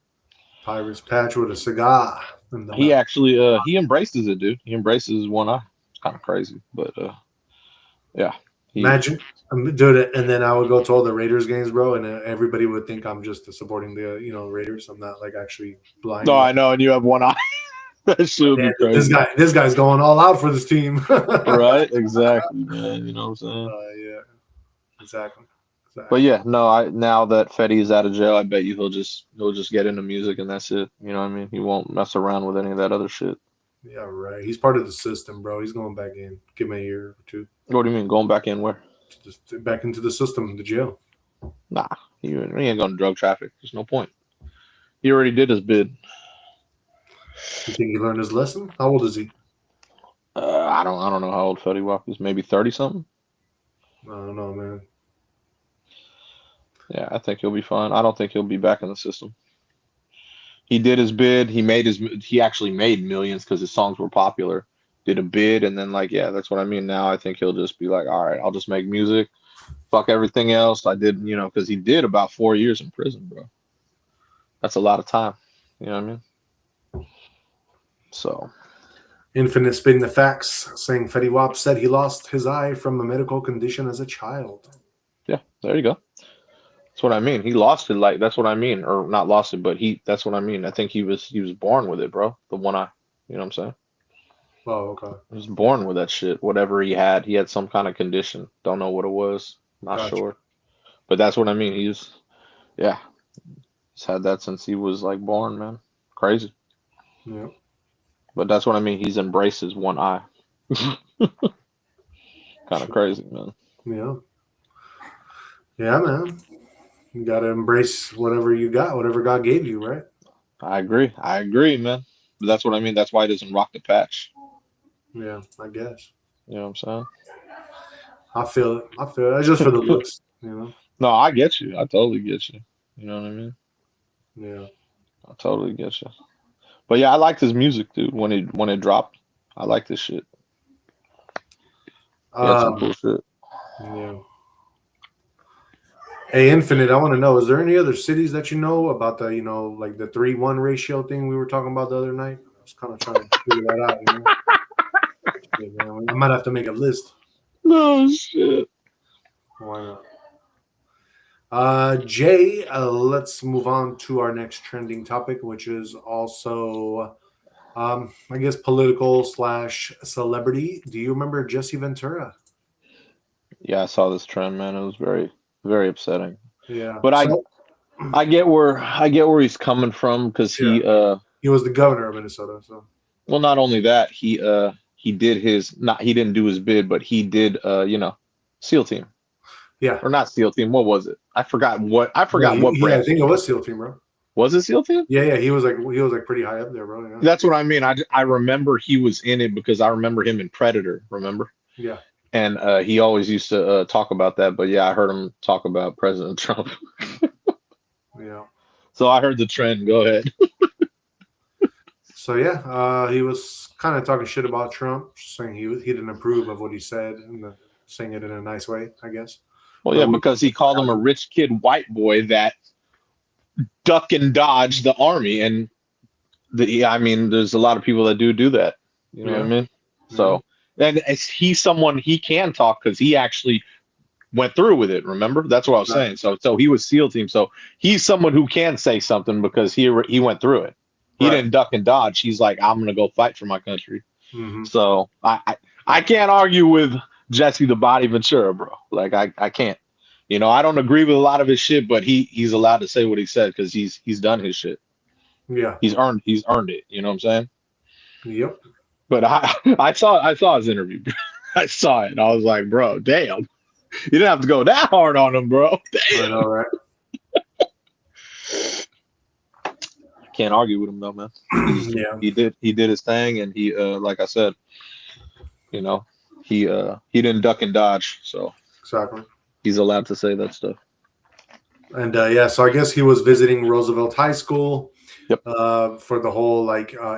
Pirates patch with a cigar. He actually he embraces it, dude. He embraces his one eye. It's kind of crazy, but yeah. Imagine, dude, and then I would go to all the Raiders games, bro, and everybody would think I'm just supporting the Raiders. I'm not like actually blind. No, I know, and you have one eye. That shit would be crazy. This guy's going all out for this team. Right? Exactly, man. You know what I'm saying? Yeah, exactly. But yeah, no, now that Fetty is out of jail, I bet you he'll just get into music and that's it. You know what I mean? He won't mess around with any of that other shit. Yeah, right. He's part of the system, bro. He's going back in. Give him a year or two. What do you mean going back in where? Just back into the system, the jail. Nah, he ain't going to drug traffic. There's no point. He already did his bid. You think he learned his lesson? How old is he? I don't know how old Fetty Wap is. Maybe 30 something. I don't know, man. Yeah, I think he'll be fine. I don't think he'll be back in the system. He did his bid. He actually made millions because his songs were popular. Did a bid, and then that's what I mean. Now I think he'll just be like, all right, I'll just make music. Fuck everything else. I did, because he did about 4 years in prison, bro. That's a lot of time. You know what I mean? So. Infinite spitting the facts, saying Fetty Wap said he lost his eye from a medical condition as a child. Yeah, there you go. That's what I mean. He lost it, that's what I mean, or not lost it, but that's what I mean. I think he was born with it, bro. The one eye. You know what I'm saying? Oh, okay. He was born with that shit. Whatever he had some kind of condition. Don't know what it was. Not sure. But that's what I mean. He's had that since he was born, man. Crazy. Yeah. But that's what I mean. He's embraced his one eye. Kind of crazy, man. Yeah. Yeah, man. You got to embrace whatever you got, whatever God gave you, right? I agree, man. But that's what I mean. That's why he doesn't rock the patch. Yeah, I guess. You know what I'm saying? I feel it. It's just for the looks, No, I get you. I totally get you. You know what I mean? Yeah. I totally get you. But yeah, I liked his music, dude. When it dropped, I liked this shit. He had some cool shit. Yeah. Hey, Infinite, I want to know, is there any other cities that you know about the, like the 3-1 ratio thing we were talking about the other night? I was kind of trying to figure that out, Yeah, man, I might have to make a list. No shit. Why not? Jay, let's move on to our next trending topic, which is also, I guess, political / celebrity. Do you remember Jesse Ventura? Yeah, I saw this trend, man. It was very, very upsetting. Yeah, but I get where he's coming from because he was the governor of Minnesota. So, well, not only that, he did he didn't do his bid, but he did SEAL team. Yeah, or not SEAL team. What was it? I forgot what what branch. Yeah, I think it was SEAL team, bro. Was it SEAL team? Yeah, he was pretty high up there, bro. Yeah. That's what I mean. I remember he was in it because I remember him in Predator. Remember? Yeah. And he always used to talk about that. But yeah, I heard him talk about President Trump. Yeah. So I heard the trend. Go ahead. So yeah, he was kind of talking shit about Trump, saying he didn't approve of what he said, and saying it in a nice way, I guess. Well, yeah, because he called him a rich kid, white boy that duck and dodge the army, and I mean, there's a lot of people that do that. You know what I mean? So, and he's someone he can talk because he actually went through with it. Remember? That's what I was saying. So he was SEAL team. So he's someone who can say something because he went through it. He didn't duck and dodge. He's like, I'm gonna go fight for my country. Mm-hmm. So I can't argue with Jesse the Body Ventura, bro. Like I can't. I don't agree with a lot of his shit, but he's allowed to say what he said because he's done his shit. Yeah, he's earned it. You know what I'm saying? Yep. But I saw his interview. I saw it and I was like, bro, damn. You didn't have to go that hard on him, bro. Damn. I know, right? Can't argue with him though, man. He did his thing, and he like I said, he didn't duck and dodge, so exactly he's allowed to say that stuff. And so I guess he was visiting Roosevelt High School. Yep. For the whole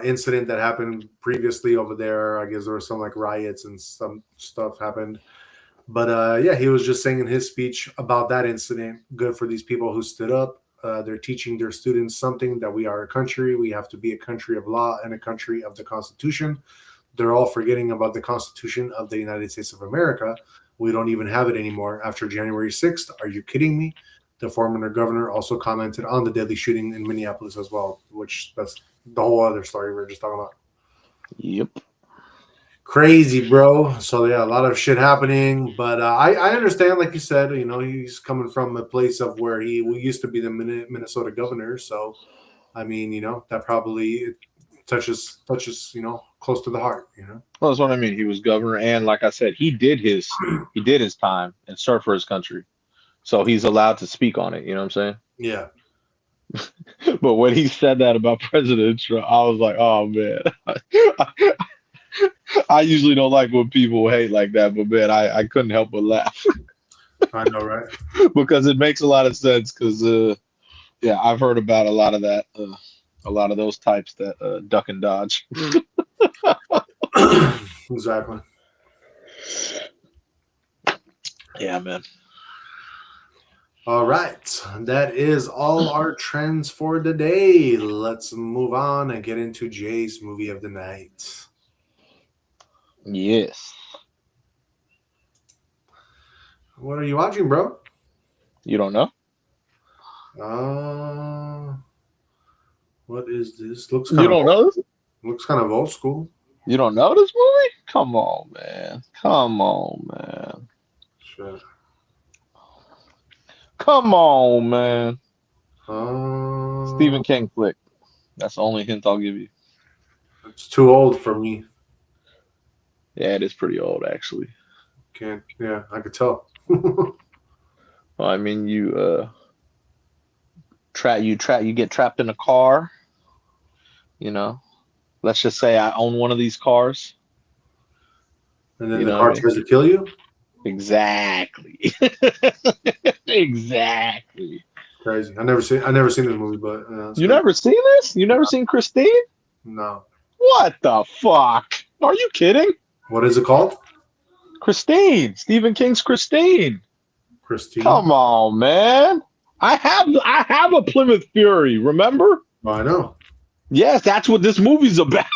incident that happened previously over there. I guess there were some riots and some stuff happened. But he was just saying in his speech about that incident, good for these people who stood up. They're teaching their students something, that we are a country. We have to be a country of law and a country of the Constitution. They're all forgetting about the Constitution of the United States of America, We don't even have it anymore after January 6th. Are you kidding me? The former governor also commented on the deadly shooting in Minneapolis as well, which that's the whole other story we were just talking about. Yep. Crazy, bro. So yeah, a lot of shit happening, but I understand, like you said, he's coming from a place of where he used to be the Minnesota governor. So I mean, that probably touches close to the heart. Well, that's what I mean. He was governor, and like I said, he did his time and served for his country, so he's allowed to speak on it. You know what I'm saying? Yeah. But when he said that about President Trump, I was like, oh man. I usually don't like when people hate like that, but man, I couldn't help but laugh. I know, right? Because it makes a lot of sense. Because yeah, I've heard about a lot of that, a lot of those types that duck and dodge. Exactly. Yeah, man. All right, that is all our trends for the day. Let's move on and get into Jay's movie of the night. Yes. What are you watching, bro? You don't know? What is this? Looks You don't know this? Looks kind of old school. You don't know this movie? Come on, man. Come on, man. Sure. Come on, man. Stephen Uh, King flick. That's the only hint I'll give you. It's too old for me. Yeah, it is pretty old, actually. Yeah, I could tell. Well, I mean, you get trapped in a car. You know, let's just say I own one of these cars. And then the car tries to kill you? Exactly. Exactly. Crazy. I never seen this movie, but you never seen this? You never seen Christine? No. What the fuck? Are you kidding? What is it called? Christine. Stephen King's Christine. Christine. Come on, man. I have a Plymouth Fury, remember? Oh, I know. Yes, that's what this movie's about.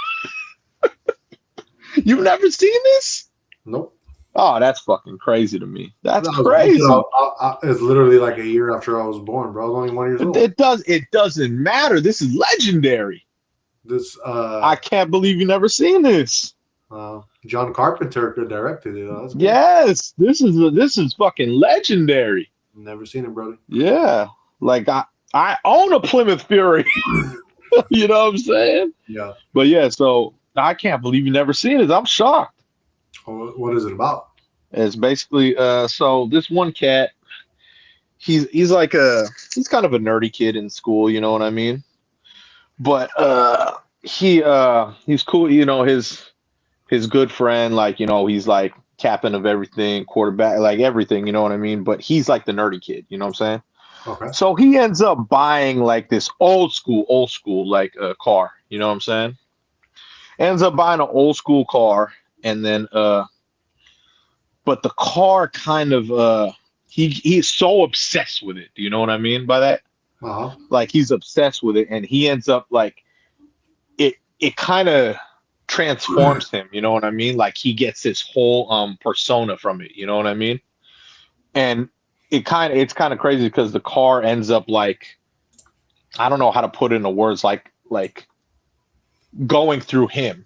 You've never seen this? Nope. Oh, that's fucking crazy to me. That's crazy. It's literally like a year after I was born, bro. I was only 1 year old. It doesn't matter. This is legendary. I can't believe you never seen this. John Carpenter directed it. Yes, this is fucking legendary. Never seen it, brother. Yeah, like I own a Plymouth Fury. You know what I'm saying? Yeah. But yeah, so I can't believe you never seen it. I'm shocked. What is it about? It's basically so this one cat, he's kind of a nerdy kid in school, you know what I mean? But he's cool, his good friend, like, he's like captain of everything, quarterback, like everything, you know what I mean? But he's like the nerdy kid, you know what I'm saying? Okay. So he ends up buying like this old school like a car, you know what I'm saying? Ends up buying an old school car, and then but the car kind of he's so obsessed with it. Do you know what I mean by that? Uh-huh. Like he's obsessed with it, and he ends up like it kind of transforms him, you know what I mean? Like he gets this whole persona from it, you know what I mean? And it's kind of crazy because the car ends up like, I don't know how to put it into words, like going through him.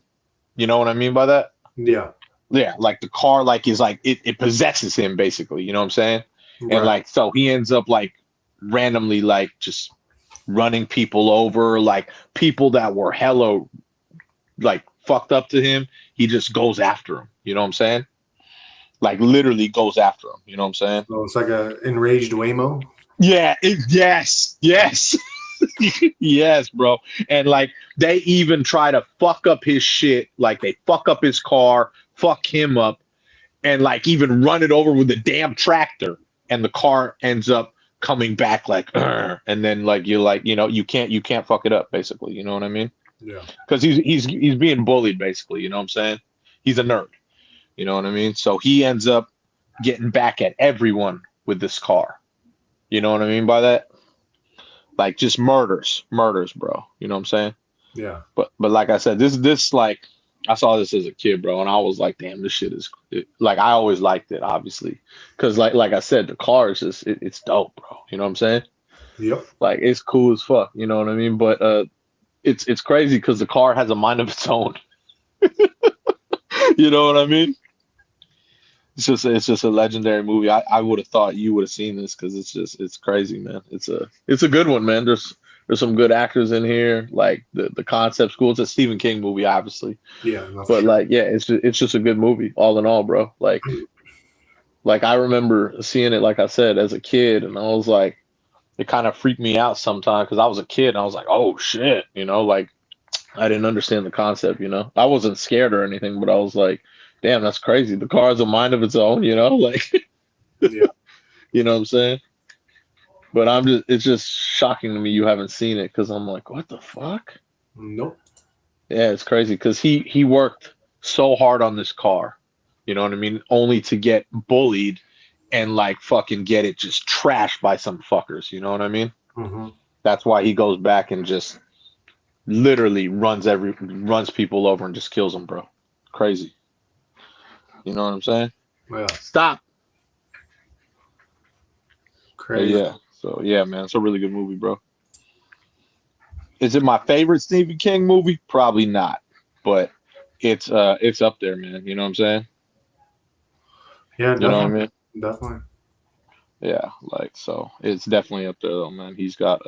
You know what I mean by that? Yeah. Yeah, like the car like is like it possesses him basically, you know what I'm saying? Right. And like so he ends up like randomly like just running people over, like people that were hella like fucked up to him, he just goes after them, you know what I'm saying? Like literally goes after him, you know what I'm saying? So it's like a enraged Waymo. Yeah, yes. Yes, bro. And like they even try to fuck up his shit, like they fuck up his car, fuck him up, and like even run it over with a damn tractor, and the car ends up coming back like and then like you're like, you can't fuck it up basically, you know what I mean? Yeah. Because he's being bullied basically, you know what I'm saying? He's a nerd. You know what I mean? So he ends up getting back at everyone with this car. You know what I mean by that? Like just murders, bro. You know what I'm saying? Yeah. But like I said, this like I saw this as a kid, bro, and I was like, damn, this shit is like I always liked it, obviously, because like I said, the car is just it's dope, bro. You know what I'm saying? Yep. Like it's cool as fuck. You know what I mean? But it's crazy because the car has a mind of its own. You know what I mean? It's just a legendary movie. I would have thought you would have seen this because it's crazy, man. It's a good one, man. There's some good actors in here. Like the concept school. It's a Stephen King movie, obviously, Yeah, that's but true. like yeah, it's just a good movie all in all, bro. Like I remember seeing it, like I said, as a kid, and I was like, it kind of freaked me out sometimes because I was a kid and I was like, oh shit, like I didn't understand the concept, I wasn't scared or anything, but I was like, damn, that's crazy. The car has a mind of its own, like, Yeah. you know what I'm saying? But it's just shocking to me you haven't seen it because I'm like, what the fuck? Nope. Yeah, it's crazy because he worked so hard on this car, you know what I mean? Only to get bullied and like fucking get it just trashed by some fuckers, you know what I mean? Hmm. That's why he goes back and just literally runs people over and just kills them, bro. Crazy. You know what I'm saying? Yeah. Stop. But Crazy. yeah. So yeah, man, it's a really good movie, bro. Is it my favorite Stephen King movie? Probably not. But it's up there, man. You know what I'm saying? Yeah, You know what I definitely. mean? Definitely. Yeah, like so it's definitely up there though, man. He's got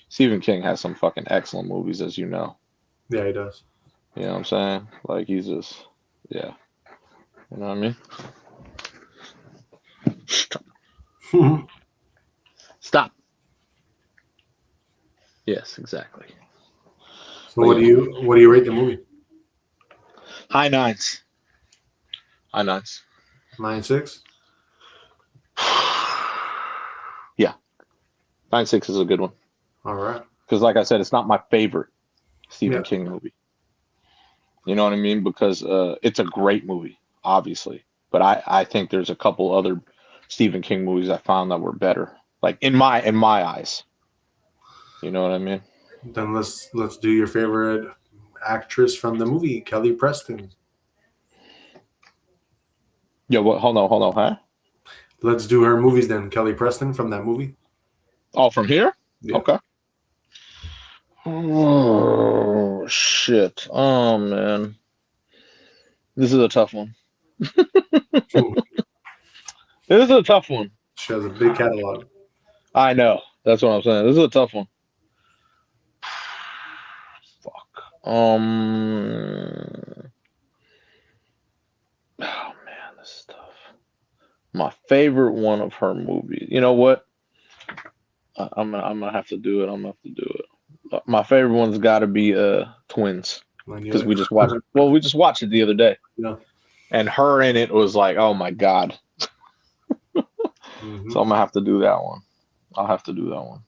Stephen King has some fucking excellent movies, as you know. Yeah, he does. You know what I'm saying? Like he's just yeah. You know what I mean? So Stop. Yes, exactly. But what do yeah. you rate the movie? High nines. High nines. 9.6? Yeah, 9.6 is a good one All right. because, like I said, it's not my favorite Stephen Yeah. King movie. You know what I mean? Because it's a great movie, obviously, but I think there's a couple other Stephen King movies I found that were better, like in my eyes. You know what I mean? Then let's do your favorite actress from the movie, Kelly Preston. Yeah. What? Hold on, huh? Let's do her movies then. Kelly Preston from that movie. Oh, from here? Yeah. Okay. Oh shit. Oh man, this is a tough one. Hmm. This is a tough one. She has a big catalog. I know. That's what I'm saying. This is a tough one. Fuck. Oh man, this is tough. My favorite one of her movies. You know what? I'm gonna have to do it. I'm gonna have to do it. My favorite one's got to be Twins I knew because it. we just watched. Well, we just watched it the other day, Yeah. and her in it was like, oh my god. Hmm. So I'm gonna have to do that one. I'll have to do that one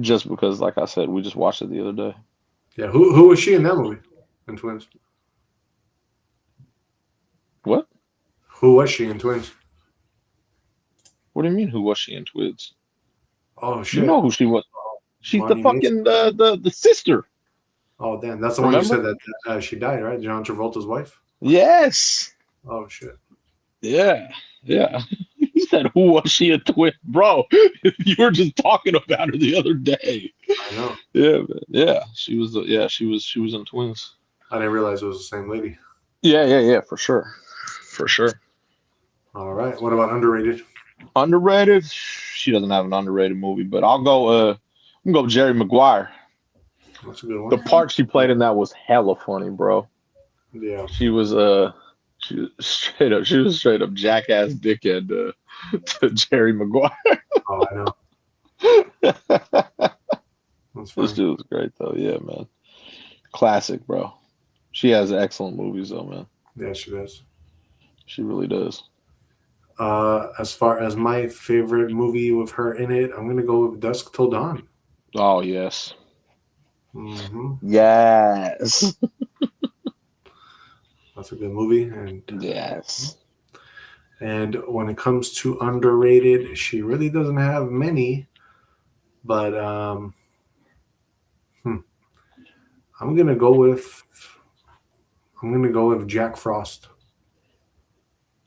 just because, like I said, we just watched it the other day. Yeah. Who was she in that movie? In Twins. What? Who was she in Twins? What do you mean? Who was she in Twins? Oh You shit. know who she was. She's the Bonnie Mason. fucking the sister. Oh damn, that's the one you Remember? said that she died, right? John Travolta's wife. Yes. Oh shit. Yeah. Yeah. You said who was she a twin, bro? You were just talking about her the other day. I know. Yeah, man. Yeah. She was. Yeah, she was in Twins. I didn't realize it was the same lady. Yeah, yeah, yeah, for sure, for sure. All right. What about underrated? Underrated. She doesn't have an underrated movie, but I'll go. I'm gonna go Jerry Maguire. That's a good The one. part she played in that was hella funny, bro. Yeah. She was she was straight up jackass dickhead to Jerry Maguire. Oh, I know. That's This funny. dude was great though. Yeah, man. Classic, bro. She has excellent movies though, man. Yeah, she does. She really does. As far as my favorite movie with her in it, I'm gonna go with Dusk Till Dawn. Oh yes. Hmm. Yes. That's a good movie, Yes. and when it comes to underrated, she really doesn't have many. But hmm, I'm gonna go with I'm gonna go with Jack Frost.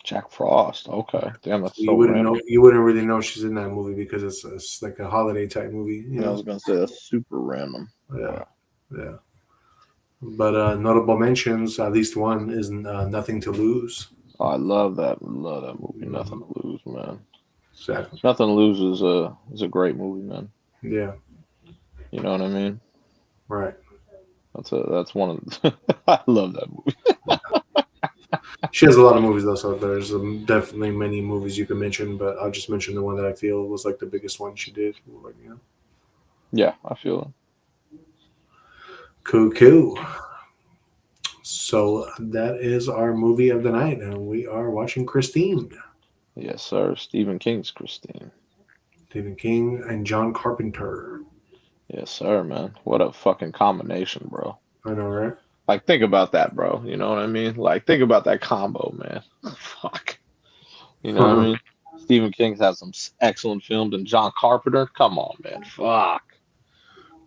Jack Frost. Okay. Damn, that's so You wouldn't random. know. You wouldn't really know she's in that movie because it's like a holiday type movie. You Yeah, I know. was gonna say that's super random. Yeah. Wow. Yeah. But notable mentions, at least one, is Nothing to Lose. Oh, I love that. Love that movie. Nothing Mhm. to Lose, man. Exactly. Nothing to Lose is a great movie, man. Yeah. You know what I mean? Right. That's one of the, I love that movie. She has a lot of movies though, so there's definitely many movies you can mention. But I'll just mention the one that I feel was like the biggest one she did. Like, you know. Yeah, I feel it. Cool, cool. So that is our movie of the night, and we are watching Christine. Yes, sir. Stephen King's Christine. Stephen King and John Carpenter. Yes, sir, man. What a fucking combination, bro. I know, right? Like, think about that, bro. You know what I mean? Like, think about that combo, man. Fuck. You know what I mean? Stephen King's has some excellent films, and John Carpenter, come on, man. Fuck.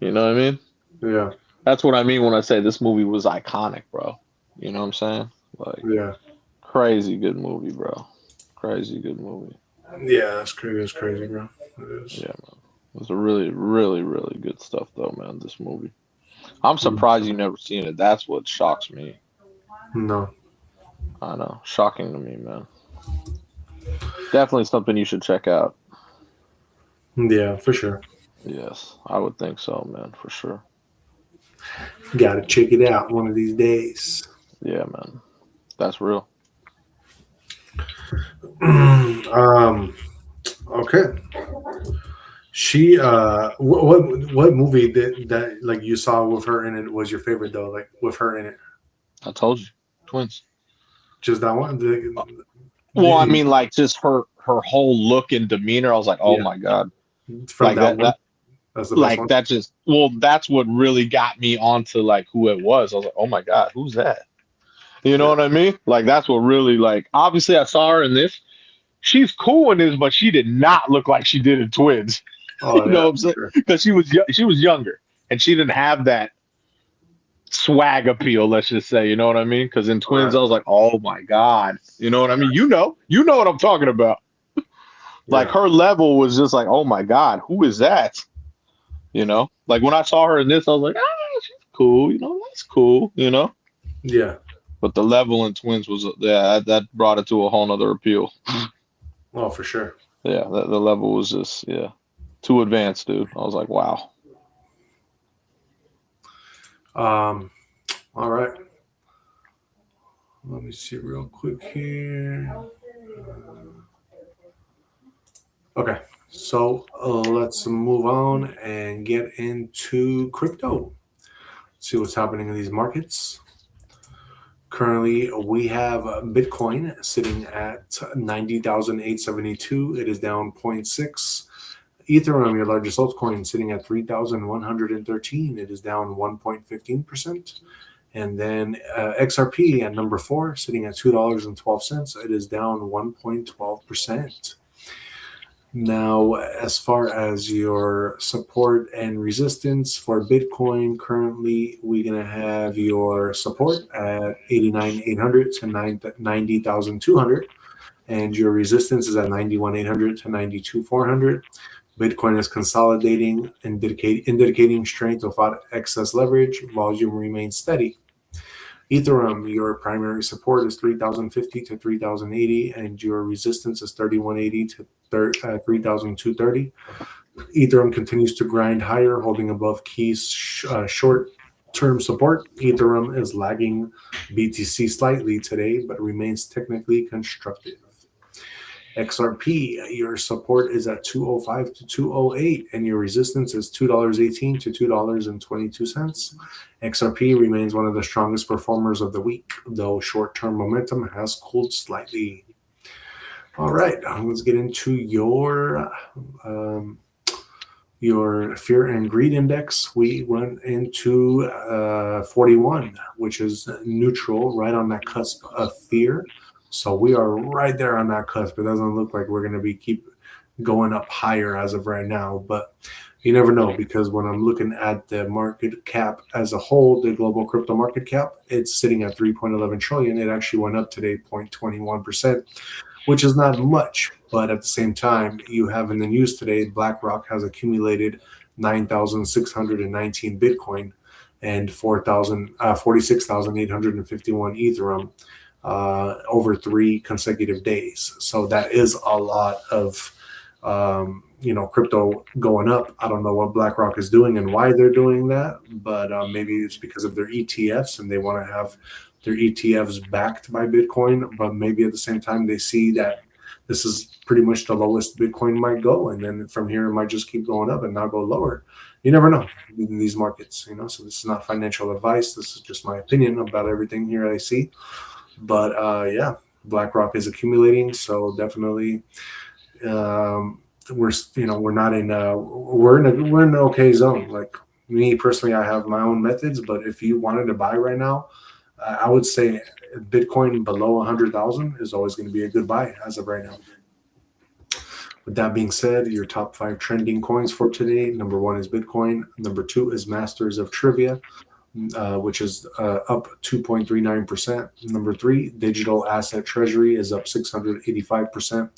You know what I mean? Yeah, That's what I mean when I say this movie was iconic, bro. You know what I'm saying? Like, yeah, crazy good movie, bro. Crazy good movie. yeah. That's crazy. It's crazy, bro. It is. Yeah, man. It was a really, really, really good stuff, though, man. This movie. I'm surprised you never seen it. That's what shocks me. No. I know, shocking to me, man. Definitely something you should check out. Yeah, for sure. Yes, I would think so, man, for sure. Got to check it out one of these days. Yeah, man, that's real. Okay. She what movie that like you saw with her in it was your favorite though? Like with her in it, I told you, twins. just that one. Well, I mean, like just her whole look and demeanor. I was like, oh Yeah, my god, from like that one. that That's the best like one. that just well, that's what really got me onto like who it was. I was like, oh my god, who's that? You know Yeah. what I mean? Like that's what really like. Obviously, I saw her in this. She's cool in this, but she did not look like she did in Twins. Oh You know yeah, what I'm saying? sure. Because she was younger and she didn't have that swag appeal. Let's just say, you know what I mean? Because in All Twins, right. I was like, oh my god, you know what I mean? You know what I'm talking about. Like Yeah. her level was just like, oh my god, who is that? You know, like when I saw her in this, I was like, ah, she's cool. You know, that's cool. You know, Yeah. but the level in Twins was yeah, that brought it to a whole nother appeal. Oh, for sure. Yeah, the level was just yeah, too advanced, dude. I was like, wow. Um. All right. Let me see real quick here. Okay. So let's move on and get into crypto. See what's happening in these markets. Currently, we have Bitcoin sitting at 90,872. It is down zero point 0.6. Ethereum, your largest altcoin, sitting at 3,113. It is down 1.15%. And then XRP at number 4, sitting at $2.12. It is down 1.12%. Now, as far as your support and resistance for Bitcoin, currently we're going to have your support at 89,800 to 90,200, and your resistance is at 91,800 to 92,400. Bitcoin is consolidating and indicating strength without excess leverage. Volume remains steady. Ethereum, your primary support is 3,050 to 3,080, and your resistance is 3,180 to 3,230. Ethereum continues to grind higher, holding above key short-term support. Ethereum is lagging BTC slightly today, but remains technically constructive. XRP, your support is at 205 to 208, and your resistance is $2.18 to $2.22. XRP remains one of the strongest performers of the week, though short-term momentum has cooled slightly. All right, let's get into your fear and greed index. We went into 41, which is neutral, right on that cusp of fear. So we are right there on that cusp. It doesn't look like we're going to be going up higher as of right now, but you never know, because when I'm looking at the market cap as a whole, the global crypto market cap, it's sitting at 3.11 trillion. It actually went up today 0.21%, which is not much. But at the same time, you have in the news today, BlackRock has accumulated 9,619 Bitcoin and 46,851 Ethereum over 3 consecutive days. So that is a lot of crypto going up. I don't know what BlackRock is doing and why they're doing that, but maybe it's because of their ETFs and they want to have their ETFs backed by Bitcoin. But maybe at the same time, they see that this is pretty much the lowest Bitcoin might go, and then from here it might just keep going up and not go lower. You never know in these markets, So this is not financial advice. This is just my opinion about everything here I see. But yeah, BlackRock is accumulating, so definitely we're not in we're in an okay zone. Like me personally, I have my own methods, but if you wanted to buy right now, I would say Bitcoin below 100,000 is always going to be a good buy as of right now. With that being said, your top 5 trending coins for today: number 1 is Bitcoin, number 2 is Masters of Trivia, which is up 2.39%. Number 3, Digital Asset Treasury, is up 685%.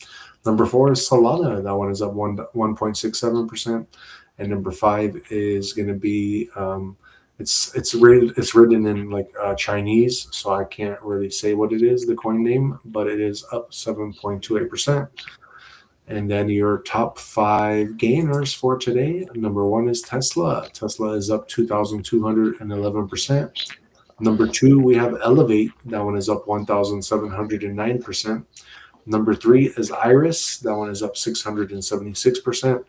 Number 4 is Solana. That one is up 1.67%. And number 5 is going to be it's written in like Chinese, so I can't really say what it is, the coin name, but it is up 7.28%. And then your top 5 gainers for today: number 1 is Tesla. Tesla is up 2,211%. Number 2, we have Elevate. That one is up 1,709%. Number 3 is Iris. That one is up 676%.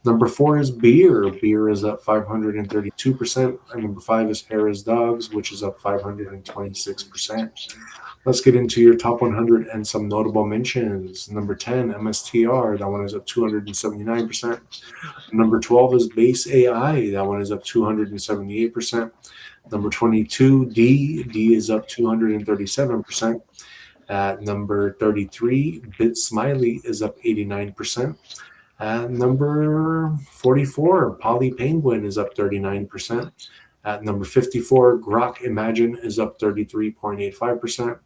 Number 4 is Beer. Beer is up 532%. And number 5 is Harris Dogs, which is up 526%. Let's get into your top 100 and some notable mentions. Number 10, MSTR. That one is up 279%. Number 12 is Base AI. That one is up 278%. Number 22, D. D is up 237%. At number 33, Bit Smiley is up 89%. At number 44, Polly Penguin is up 39%. At number 54, Grok Imagine is up 33.85%.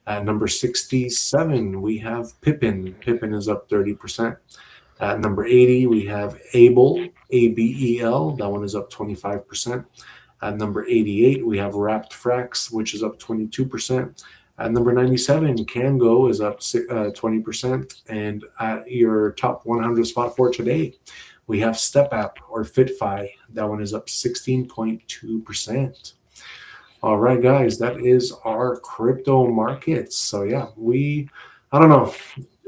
At number 67, we have Pippin. Pippin is up 30%. At number 80, we have Able, ABEL. That one is up 25%. At number 88, we have Wrapped Frax, which is up 22%. At number 97, Cango is up 20%. And at your top 100 spot for today, we have StepApp or FitFi. That one is up 16.2%. All right, guys, that is our crypto markets. So yeah, I don't know.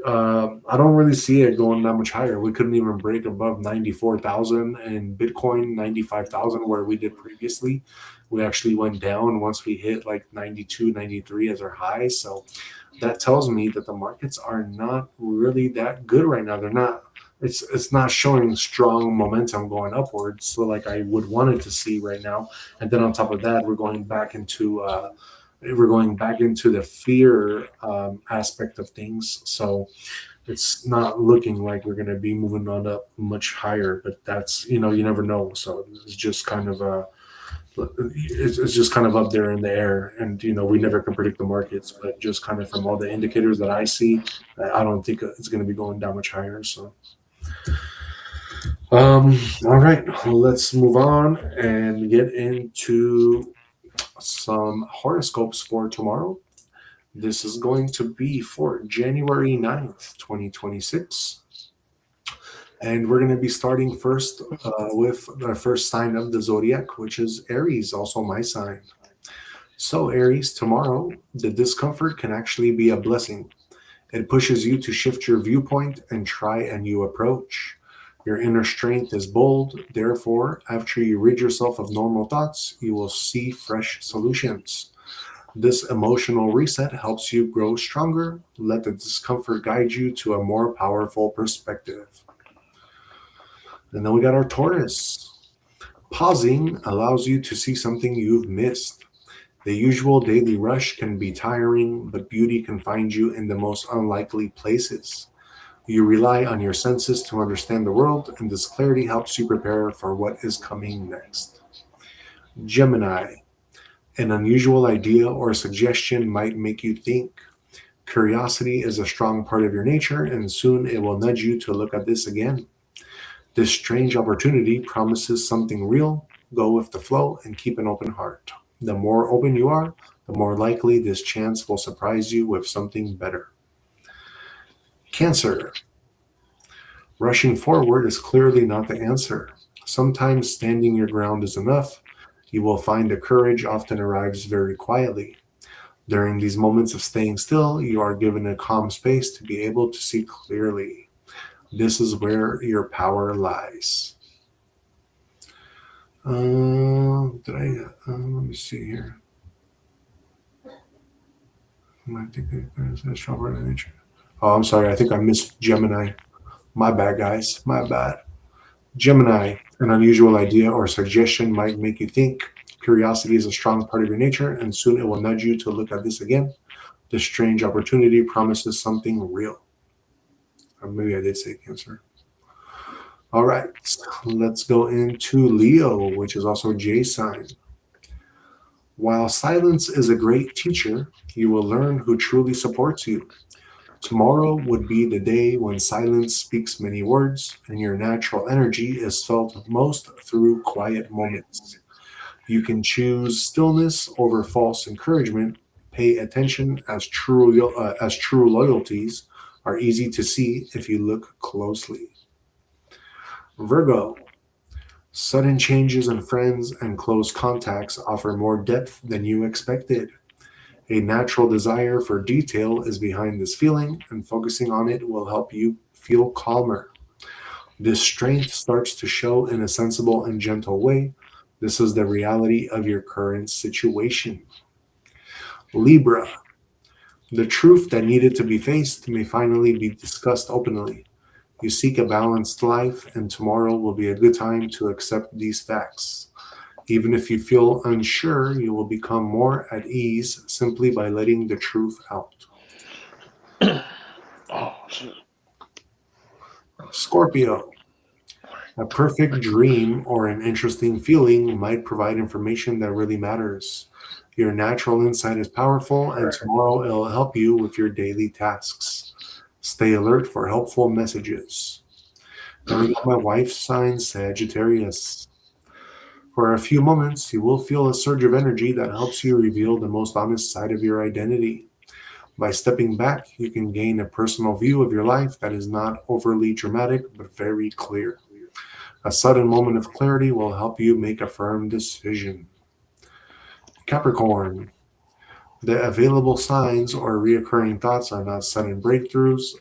I don't really see it going that much higher. We couldn't even break above 94,000 and Bitcoin 95,000 where we did previously. We actually went down once we hit like 92, 93 as our high. So that tells me that the markets are not really that good right now. They're not. It's not showing strong momentum going upwards, so like I would want it to see right now. And then on top of that, we're going back into the fear aspect of things. So it's not looking like we're going to be moving on up much higher. But that's you never know. So it's just kind of it's just kind of up there in the air, and we never can predict the markets. But just kind of from all the indicators that I see, I don't think it's going to be going that much higher. So. All right, let's move on and get into some horoscopes for tomorrow. This is going to be for January 9th, 2026. And we're going to be starting first with the first sign of the zodiac, which is Aries, also my sign. So Aries, tomorrow, the discomfort can actually be a blessing. It pushes you to shift your viewpoint and try a new approach. Your inner strength is bold. Therefore, after you rid yourself of normal thoughts, you will see fresh solutions. This emotional reset helps you grow stronger. Let the discomfort guide you to a more powerful perspective. And then we got our Taurus. Pausing allows you to see something you've missed. The usual daily rush can be tiring, but beauty can find you in the most unlikely places. You rely on your senses to understand the world, and this clarity helps you prepare for what is coming next. Gemini, an unusual idea or suggestion might make you think. Curiosity is a strong part of your nature, and soon it will nudge you to look at this again. This strange opportunity promises something real. Go with the flow and keep an open heart. The more open you are, the more likely this chance will surprise you with something better. Cancer. Rushing forward is clearly not the answer. Sometimes standing your ground is enough. You will find that courage often arrives very quietly. During these moments of staying still, you are given a calm space to be able to see clearly. This is where your power lies. Let me see here. I think there's a stronger nature. Oh, I'm sorry. I think I missed Gemini. My bad, guys. My bad. Gemini, an unusual idea or suggestion might make you think. Curiosity is a strong part of your nature, and soon it will nudge you to look at this again. This strange opportunity promises something real. Or maybe I did say Cancer. All right, let's go into Leo, which is also J sign. While silence is a great teacher, you will learn who truly supports you. Tomorrow would be the day when silence speaks many words, and your natural energy is felt most through quiet moments. You can choose stillness over false encouragement. Pay attention as true loyalties are easy to see if you look closely. Virgo, sudden changes in friends and close contacts offer more depth than you expected. A natural desire for detail is behind this feeling, and focusing on it will help you feel calmer. This strength starts to show in a sensible and gentle way. This is the reality of your current situation. Libra, the truth that needed to be faced may finally be discussed openly. You seek a balanced life, and tomorrow will be a good time to accept these facts. Even if you feel unsure, you will become more at ease simply by letting the truth out. Oh, shit. Scorpio, a perfect dream or an interesting feeling might provide information that really matters. Your natural insight is powerful, and tomorrow it'll help you with your daily tasks. Stay alert for helpful messages. Then we got my wife's sign, Sagittarius. For a few moments, you will feel a surge of energy that helps you reveal the most honest side of your identity. By stepping back, you can gain a personal view of your life that is not overly dramatic but very clear. A sudden moment of clarity will help you make a firm decision. Capricorn, the available signs or reoccurring thoughts are not sudden breakthroughs,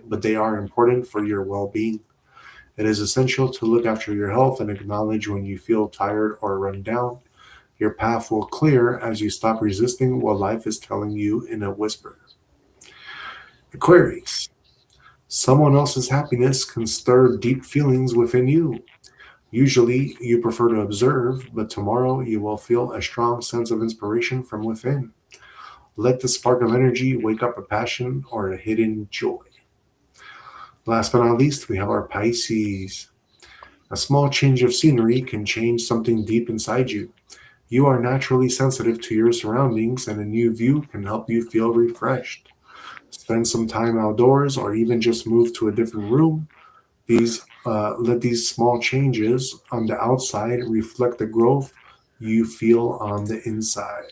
but they are important for your well being. It is essential to look after your health and acknowledge when you feel tired or run down. Your path will clear as you stop resisting what life is telling you in a whisper. Aquarius, someone else's happiness can stir deep feelings within you. Usually, you prefer to observe, but tomorrow you will feel a strong sense of inspiration from within. Let the spark of energy wake up a passion or a hidden joy. Last but not least, we have our Pisces. A small change of scenery can change something deep inside you. You are naturally sensitive to your surroundings, and a new view can help you feel refreshed. Spend some time outdoors or even just move to a different room. Let these small changes on the outside reflect the growth you feel on the inside.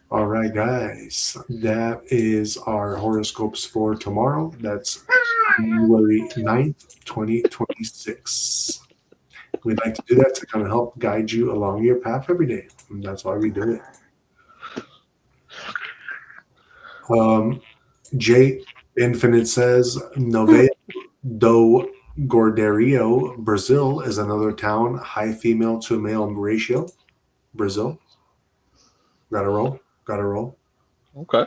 All right, guys, that is our horoscopes for tomorrow. That's January 9th, 2026. We'd like to do that to kind of help guide you along your path every day. And that's why we do it. J Infinite says, Nove do Gorderio, Brazil is another town, high female to male ratio. Brazil. Gotta roll. Gotta roll. Okay.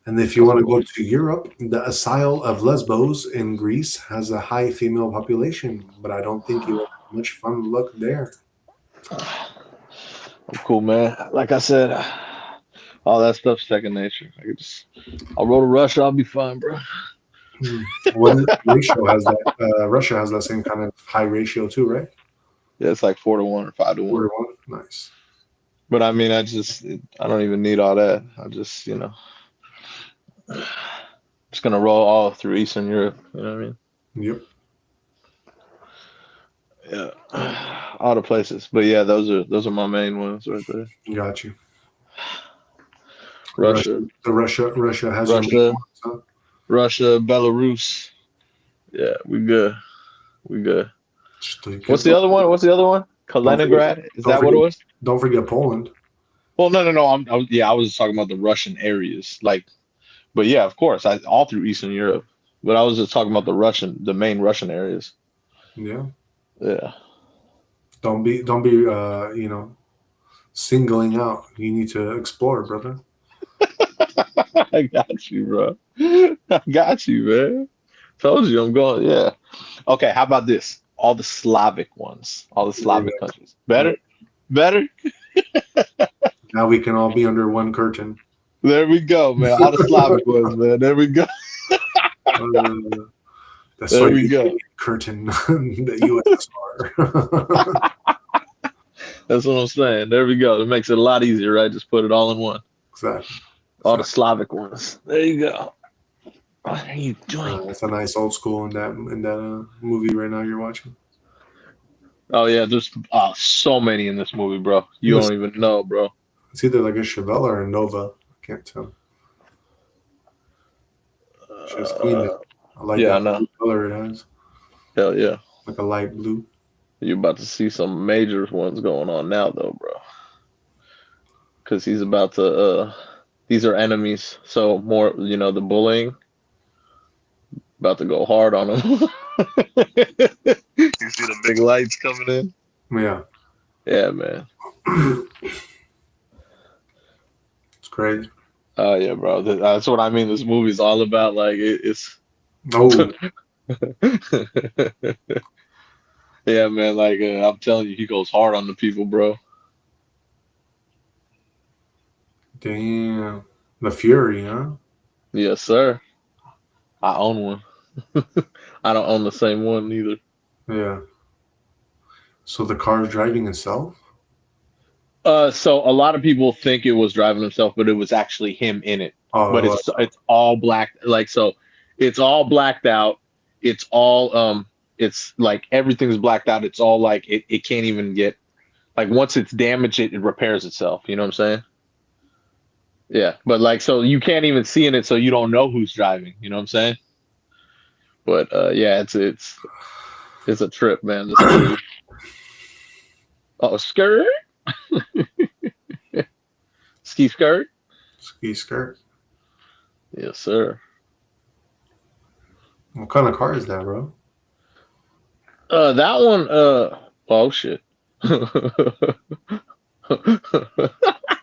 And if you want to go to Europe, the Isle of Lesbos in Greece has a high female population, but I don't think you will have much fun luck there. I'm cool, man. Like I said, all that stuff's second nature. I'll roll to Russia. I'll be fine, bro. What ratio has that? Russia has that same kind of high ratio too, right? Yeah, it's like 4-1 or 5-1. 4-1. Nice. But I mean, I don't even need all that. I just, just gonna roll all through Eastern Europe. You know what I mean? Yep. Yeah, all the places. But yeah, those are my main ones right there. Got you. Russia, Russia has your main Russia, ones, huh? Russia, Belarus. Yeah, we good. We good. Just take What's it. the other one? What's the other one? Don't forget. Kaliningrad? Is Don't that what forget. it was? Don't forget Poland. Well, no. I was talking about the Russian areas. But yeah, of course, all through Eastern Europe. But I was just talking about the main Russian areas. Yeah. Yeah. Don't be. Singling out. You need to explore, brother. I got you, bro. I got you, man. Told you I'm going. Yeah. Okay, how about this? All the Slavic ones, all the Slavic countries. Better? Better? Now we can all be under one curtain. There we go, man. All the Slavic ones, man. There we go. The There we go. Soviet curtain, the USSR. That's what I'm saying. There we go. It makes it a lot easier, right? Just put it all in one. Exactly. All the Slavic ones. There you go. What are you doing? That's a nice old school in that movie right now you're watching. Oh yeah, there's so many in this movie, bro. You don't even know, bro. It's either like a Chevelle or a Nova. I can't tell. Just cleaned it. I like that blue color it has. Hell yeah. Like a light blue. You're about to see some major ones going on now, though, bro. Because he's about to. These are enemies, so more, the bullying. About to go hard on him. You see the big lights coming in? Yeah. Yeah, man. It's crazy. Oh yeah, bro. That's what I mean. This movie's all about it's. Oh. Yeah, man. I'm telling you, he goes hard on the people, bro. Damn. The Fury, huh? Yes, sir. I own one. I don't own the same one either. Yeah. So the car is driving itself? So a lot of people think it was driving himself, but it was actually him in it. Oh, but it's all black. So it's all blacked out. It's all it's like everything's blacked out. It's all like it can't even get once it's damaged, it repairs itself. You know what I'm saying? Yeah, but so you can't even see in it, so you don't know who's driving. You know what I'm saying? But yeah, it's a trip, man. Oh, skirt, ski skirt, ski skirt. Yes, sir. What kind of car is that, bro? That one. Oh shit.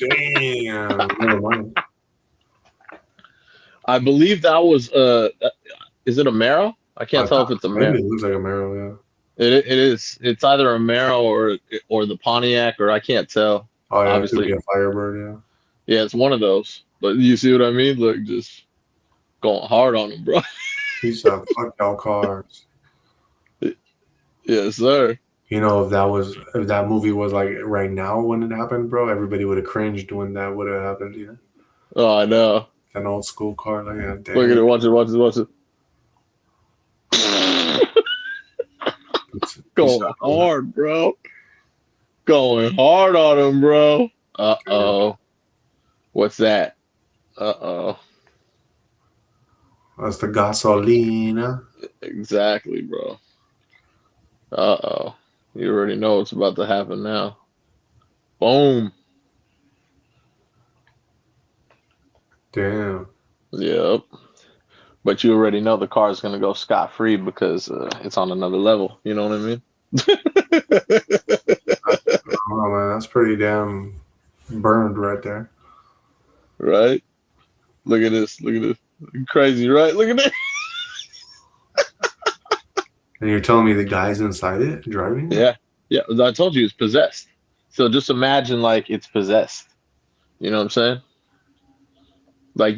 Damn. Never mind. I believe that was is it a Mero? I can't tell if it's a Mero. Maybe it looks like a Mero, yeah. It is. It's either a Mero or the Pontiac, or I can't tell. Oh yeah, obviously. It could be a Firebird, yeah. Yeah, it's one of those. But you see what I mean? Look, just going hard on him, bro. He said, "Fuck y'all cars." Yes, sir. You know, if that movie was like right now when it happened, bro, everybody would have cringed when that would have happened. You know? Oh, I know. An old school car, like yeah, damn. Look at it. Watch it. Going hard, bro. Going hard on him, bro. Uh-oh. What's that? Uh-oh. That's the gasolina. Exactly, bro. Uh-oh. You already know what's about to happen now. Boom. Damn. Yep. But you already know the car is going to go scot-free because it's on another level. You know what I mean? Oh, man, that's pretty damn burned right there. Right? Look at this. Crazy, right? Look at that. And you're telling me the guy's inside it driving? Yeah. I told you it's possessed. So just imagine it's possessed. You know what I'm saying?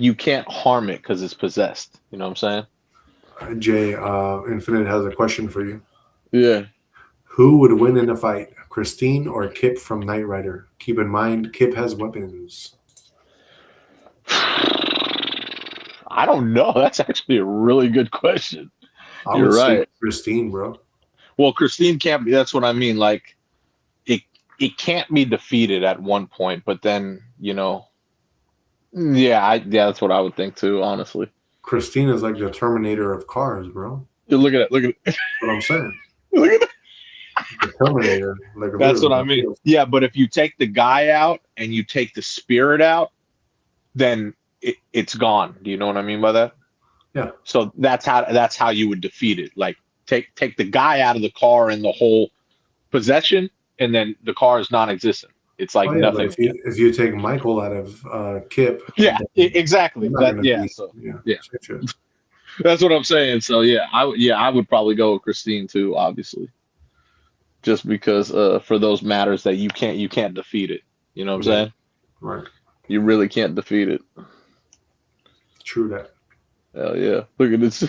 You can't harm it because it's possessed. You know what I'm saying? Jay, Infinite has a question for you. Yeah. Who would win in a fight, Christine or Kip from Knight Rider? Keep in mind, Kip has weapons. I don't know. That's actually a really good question. I You're would say right. Christine, bro. Well, Christine can't be. That's what I mean. Like it, it can't be defeated at one point, but then yeah, that's what I would think too. Honestly, Christine is like the Terminator of cars, bro. look at it. Look at it. That's what I'm saying. Look at it. The Terminator, like That's what I literally. mean. Yeah, but if you take the guy out and you take the spirit out, then it's gone. Do you know what I mean by that? Yeah. So that's how you would defeat it. Like take the guy out of the car and the whole possession, and then the car is non-existent. It's like Oh yeah, but nothing. if you take Michael out of Kip, Yeah, exactly. you're not That gonna yeah. be- So yeah. Shit. that's what I'm saying. So yeah, I would probably go with Christine too, obviously, just because for those matters that you can't defeat it. You know what I'm saying? Right. You really can't defeat it. True that. Hell yeah! Look at this.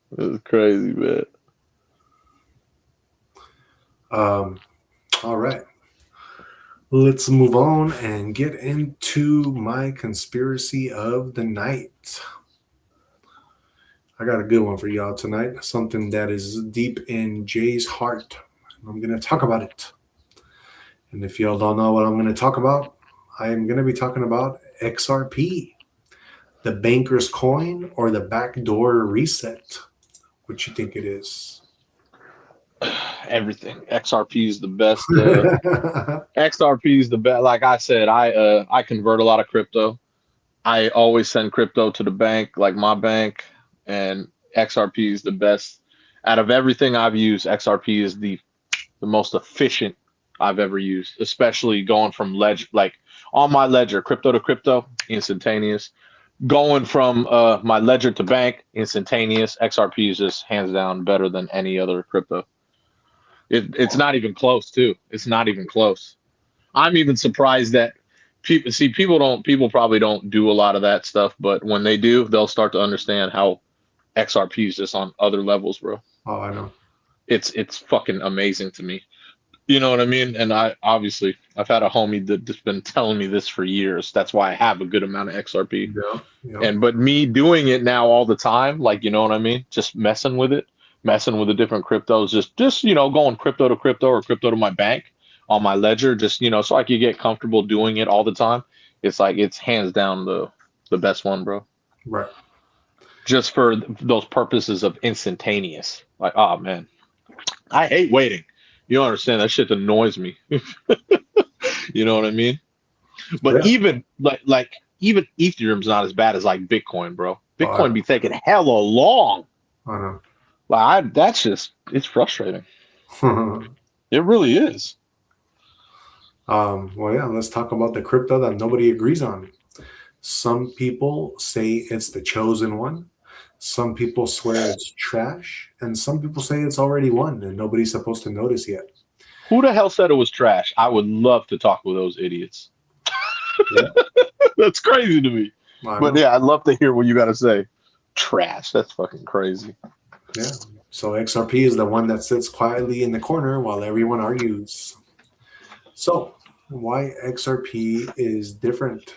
This is crazy, man. All right. Let's move on and get into my conspiracy of the night. I got a good one for y'all tonight. Something that is deep in Jay's heart. I'm going to talk about it. And if y'all don't know what I'm going to talk about, I am going to be talking about XRP, the banker's coin or the backdoor reset. What you think it is? Everything. XRP is the best. XRP is the best. Like I said, I convert a lot of crypto. I always send crypto to the bank, like my bank, and XRP is the best. Out of everything I've used, XRP is the most efficient I've ever used, especially going from ledger, like on my ledger, crypto to crypto, instantaneous. Going from my ledger to bank, instantaneous. XRP is just hands down better than any other crypto. It's not even close, too. It's not even close. I'm even surprised that people probably don't do a lot of that stuff, but when they do, they'll start to understand how XRP is just on other levels, bro. Oh, I know. It's fucking amazing to me. You know what I mean? And I've had a homie that's been telling me this for years. That's why I have a good amount of XRP. Yeah. But me doing it now all the time, like, you know what I mean? Just messing with the different cryptos, just going crypto to crypto or crypto to my bank on my ledger, just so I could get comfortable doing it all the time. It's like it's hands down the best one, bro. Right. Just for those purposes of instantaneous. Like, oh man, I hate waiting. You don't understand, that shit annoys me. You know what I mean? But Yeah. even like even Ethereum's not as bad as like Bitcoin, bro. Bitcoin be taking hella long. I know. Like it's frustrating. It really is. Well, yeah, let's talk about the crypto that nobody agrees on. Some people say it's the chosen one. Some people swear it's trash. And some people say it's already won and nobody's supposed to notice yet. Who the hell said it was trash? I would love to talk with those idiots. Yeah. That's crazy to me. But yeah, I'd love to hear what you got to say. Trash. That's fucking crazy. Yeah. So XRP is the one that sits quietly in the corner while everyone argues. So why XRP is different?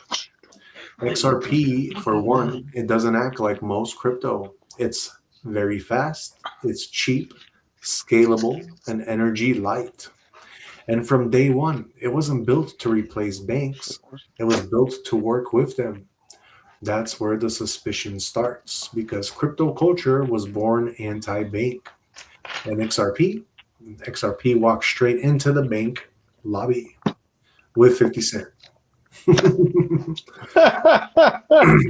XRP, for one, it doesn't act like most crypto. It's very fast, it's cheap, scalable, and energy light. And from day one, it wasn't built to replace banks. It was built to work with them. That's where the suspicion starts, because crypto culture was born anti-bank. And XRP walked straight into the bank lobby with 50 Cent.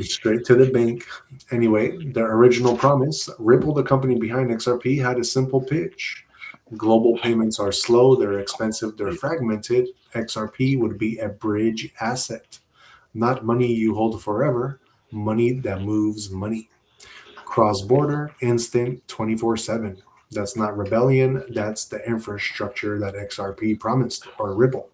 Straight to the bank. Anyway, the original promise, Ripple, the company behind XRP, had a simple pitch. Global payments are slow, they're expensive, they're fragmented. XRP would be a bridge asset. Not money you hold forever, money that moves money. Cross-border, instant, 24/7. That's not rebellion, that's the infrastructure that XRP promised, or Ripple.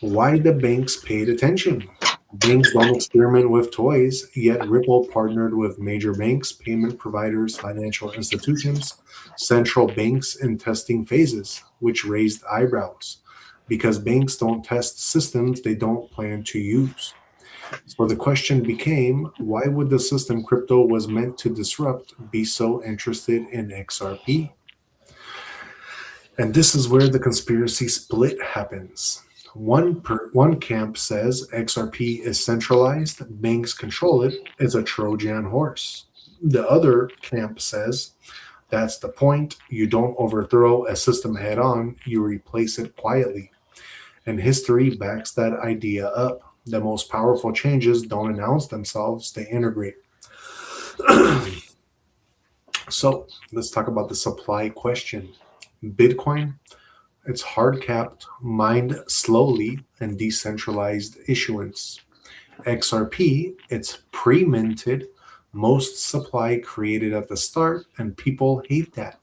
Why the banks paid attention? Banks don't experiment with toys, yet Ripple partnered with major banks, payment providers, financial institutions, central banks in testing phases, which raised eyebrows because banks don't test systems they don't plan to use. So the question became, why would the system crypto was meant to disrupt be so interested in XRP? And this is where the conspiracy split happens. One camp says XRP is centralized, banks control it, it's a Trojan horse. The other camp says that's the point. You don't overthrow a system head on, you replace it quietly. And history backs that idea up. The most powerful changes don't announce themselves, they integrate. So let's talk about the supply question. Bitcoin, it's hard capped, mined slowly, and decentralized issuance. XRP, it's pre minted, most supply created at the start, and people hate that.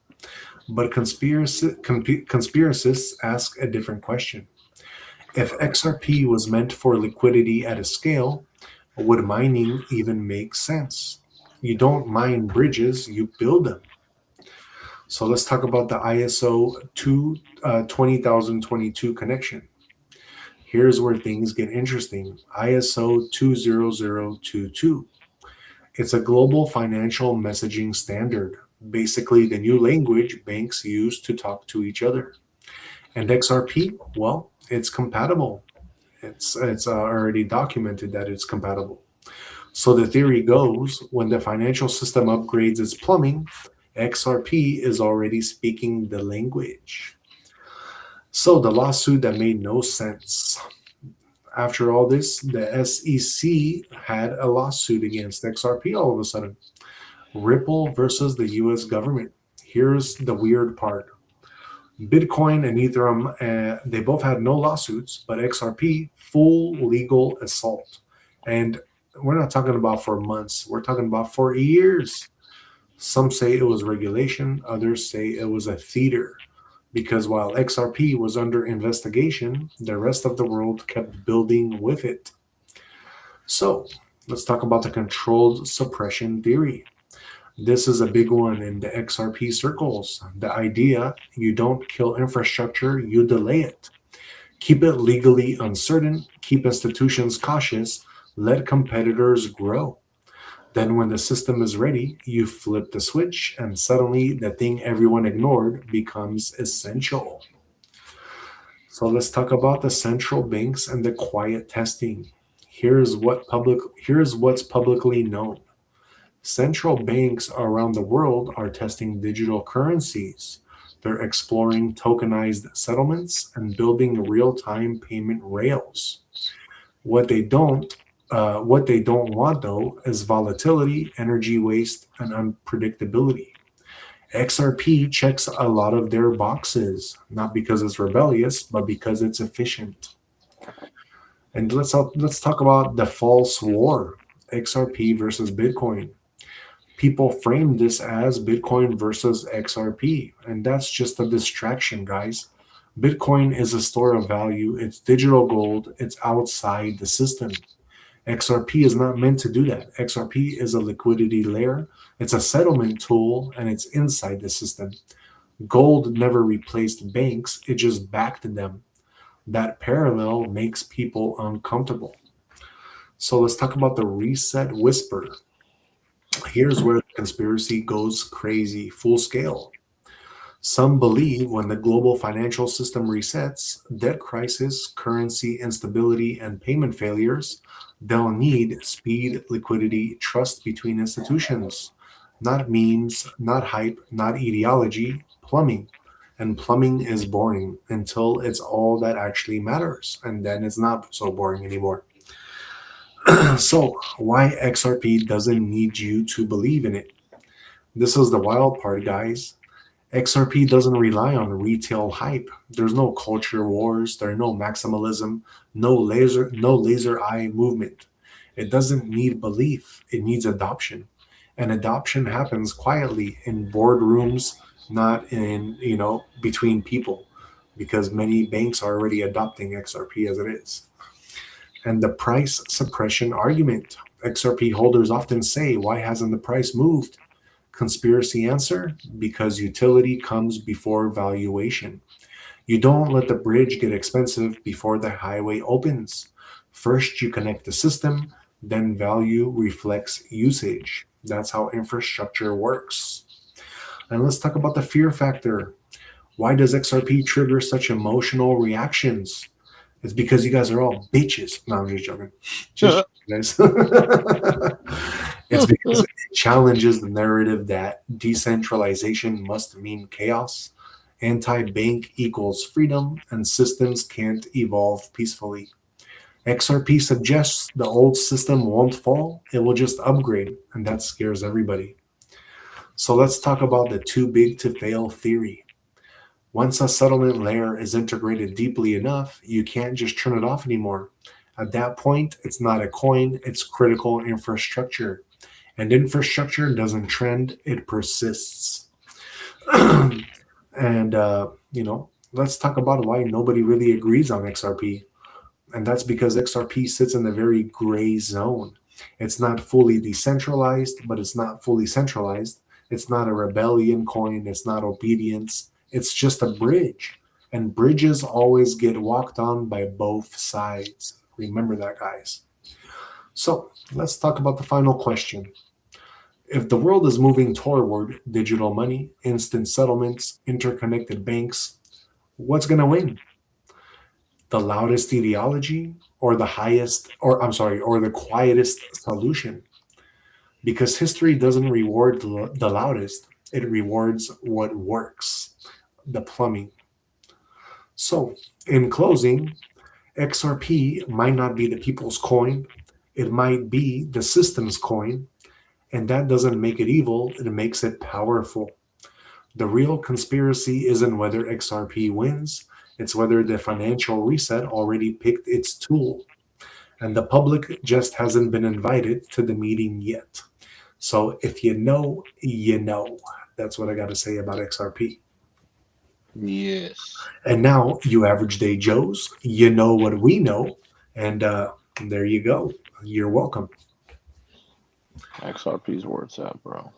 But conspiracists ask a different question. If XRP was meant for liquidity at a scale, would mining even make sense? You don't mine bridges, you build them. So let's talk about the ISO 20022 connection. Here's where things get interesting. ISO 20022. It's a global financial messaging standard, basically the new language banks use to talk to each other. And XRP, well, it's compatible. It's already documented that it's compatible. So the theory goes when the financial system upgrades its plumbing, XRP is already speaking the language. So the lawsuit that made no sense. After all this, the SEC had a lawsuit against XRP all of a sudden. Ripple versus the US government. Here's the weird part. Bitcoin and Ethereum, they both had no lawsuits, but XRP, full legal assault. And we're not talking about for months, we're talking about for years. Some say it was regulation, others say it was a theater. Because while XRP was under investigation, the rest of the world kept building with it. So let's talk about the controlled suppression theory. This is a big one in the XRP circles. The idea you don't kill infrastructure, you delay it. Keep it legally uncertain, keep institutions cautious, let competitors grow. Then, when the system is ready, you flip the switch, and suddenly the thing everyone ignored becomes essential. So, let's talk about the central banks and the quiet testing. Here's what's publicly known. Central banks around the world are testing digital currencies. They're exploring tokenized settlements and building real-time payment rails. What they don't what they don't want though is volatility, energy waste, and unpredictability. XRP checks a lot of their boxes, not because it's rebellious, but because it's efficient. And let's talk about the false war, XRP versus Bitcoin. People frame this as Bitcoin versus XRP, and that's just a distraction, guys. Bitcoin is a store of value, it's digital gold, it's outside the system. XRP is not meant to do that. XRP is a liquidity layer, it's a settlement tool, and it's inside the system. Gold never replaced banks, it just backed them. That parallel makes people uncomfortable. So let's talk about the reset whisper. Here's where the conspiracy goes crazy, full scale. Some believe when the global financial system resets, debt crisis, currency instability, and payment failures, they'll need speed, liquidity, trust between institutions. Not memes, not hype, not ideology, plumbing. And plumbing is boring until it's all that actually matters. And then it's not so boring anymore. So, why XRP doesn't need you to believe in it? This is the wild part, guys. XRP doesn't rely on retail hype. There's no culture wars, there's no maximalism, no laser eye movement. It doesn't need belief, it needs adoption. And adoption happens quietly in boardrooms, not in, between people because many banks are already adopting XRP as it is. And the price suppression argument. XRP holders often say, why hasn't the price moved? Conspiracy answer, because utility comes before valuation. You don't let the bridge get expensive before the highway opens. First, you connect the system, then value reflects usage. That's how infrastructure works. And let's talk about the fear factor. Why does XRP trigger such emotional reactions? It's because you guys are all bitches. No, I'm just joking. Just guys. It's because it challenges the narrative that decentralization must mean chaos, anti-bank equals freedom, and systems can't evolve peacefully. XRP suggests the old system won't fall, it will just upgrade, and that scares everybody. So let's talk about the too big to fail theory. Once a settlement layer is integrated deeply enough, you can't just turn it off anymore. At that point, it's not a coin, it's critical infrastructure. And infrastructure doesn't trend, it persists. And, let's talk about why nobody really agrees on XRP. And that's because XRP sits in a very gray zone. It's not fully decentralized, but it's not fully centralized. It's not a rebellion coin, it's not obedience. It's just a bridge. And bridges always get walked on by both sides. Remember that, guys. So let's talk about the final question. If the world is moving toward digital money, instant settlements, interconnected banks, what's going to win? The loudest ideology or or the quietest solution? Because history doesn't reward the loudest, it rewards what works, the plumbing. So, in closing, XRP might not be the people's coin, it might be the system's coin, and that doesn't make it evil, it makes it powerful. The real conspiracy isn't whether XRP wins, it's whether the financial reset already picked its tool. And the public just hasn't been invited to the meeting yet. So if you know, you know. That's what I got to say about XRP. Yes. And now, you average day Joes, you know what we know. And there you go. You're welcome. XRP's where it's at, bro.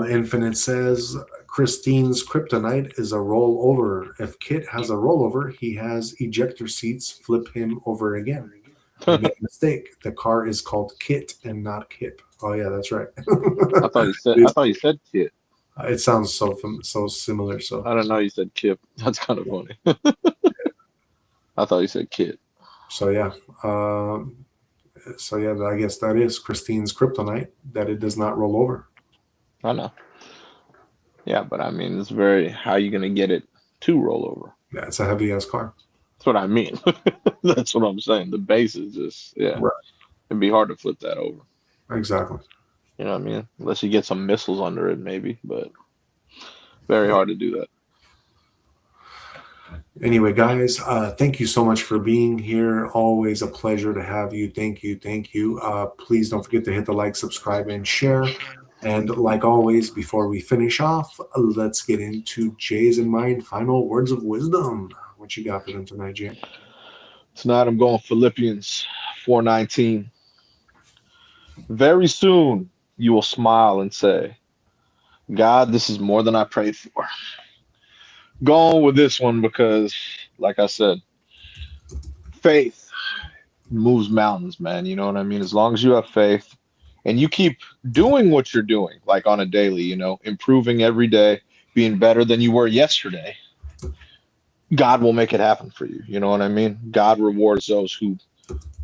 Infinite says Christine's kryptonite is a rollover. If Kit has a rollover, he has ejector seats. Flip him over again. I made a mistake. The car is called Kit and not Kip. Oh yeah, that's right. I thought you said Kit. It sounds so similar. So I don't know. You said Kip. That's kind of funny. I thought you said Kit. So yeah. I guess that is Christine's kryptonite, that it does not roll over. I know. Yeah, but I mean, it's very, how are you going to get it to roll over? Yeah, it's a heavy ass car. That's what I mean. That's what I'm saying. The base is just, yeah. Right. It'd be hard to flip that over. Exactly. You know what I mean? Unless you get some missiles under it, maybe, but very hard to do that. Anyway, guys, thank you so much for being here. Always a pleasure to have you. Thank you. Please don't forget to hit the like, subscribe, and share. And like always, before we finish off, let's get into Jay's and mine final words of wisdom. What you got for them tonight, Jay? Tonight I'm going Philippians 4:19. Very soon you will smile and say, God, this is more than I prayed for. Going with this one because, like I said, faith moves mountains, man. You know what I mean? As long as you have faith and you keep doing what you're doing, like on a daily, improving every day, being better than you were yesterday, God will make it happen for you. You know what I mean? God rewards those who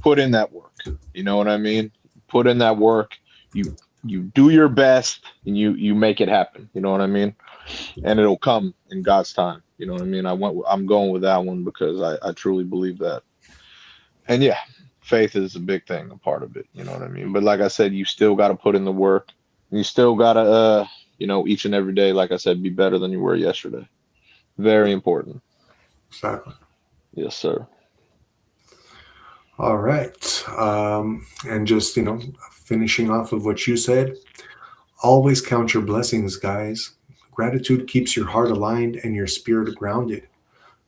put in that work. You know what I mean? Put in that work. You do your best and you make it happen. You know what I mean? And it'll come in God's time. You know what I mean? I'm going with that one because I truly believe that. And yeah, faith is a big thing, a part of it. You know what I mean? But like I said, you still got to put in the work. And you still got to, each and every day, like I said, be better than you were yesterday. Very important. Exactly. Yes, sir. All right. And just, finishing off of what you said, always count your blessings, guys. Gratitude keeps your heart aligned and your spirit grounded.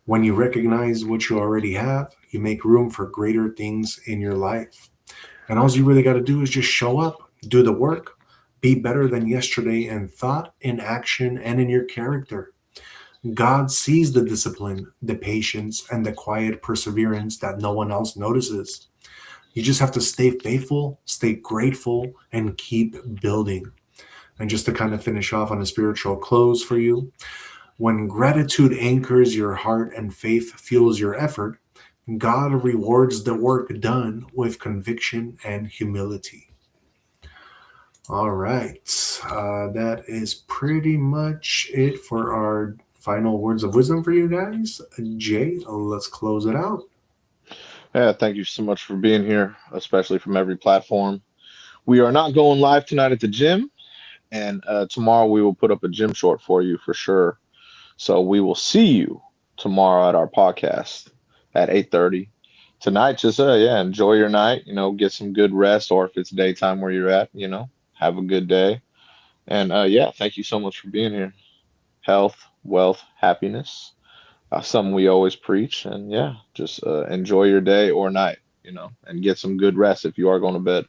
When you recognize what you already have, you make room for greater things in your life. And all you really got to do is just show up, do the work, be better than yesterday in thought, in action, and in your character. God sees the discipline, the patience, and the quiet perseverance that no one else notices. You just have to stay faithful, stay grateful, and keep building. And just to kind of finish off on a spiritual close for you, when gratitude anchors your heart and faith fuels your effort, God rewards the work done with conviction and humility. All right. That is pretty much it for our final words of wisdom for you guys. Jay, let's close it out. Yeah, thank you so much for being here, especially from every platform. We are not going live tonight at the gym, and tomorrow we will put up a gym short for you for sure. So we will see you tomorrow at our podcast at 8:30. Tonight, just yeah, enjoy your night. Get some good rest, or if it's daytime where you're at, have a good day. And yeah, thank you so much for being here. Health, wealth, happiness. Something we always preach. And yeah, just enjoy your day or night, and get some good rest if you are going to bed.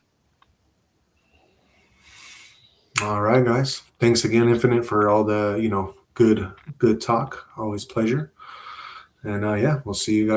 All right, guys. Thanks again, Infinite, for all the, good talk. Always pleasure. And yeah, we'll see you guys.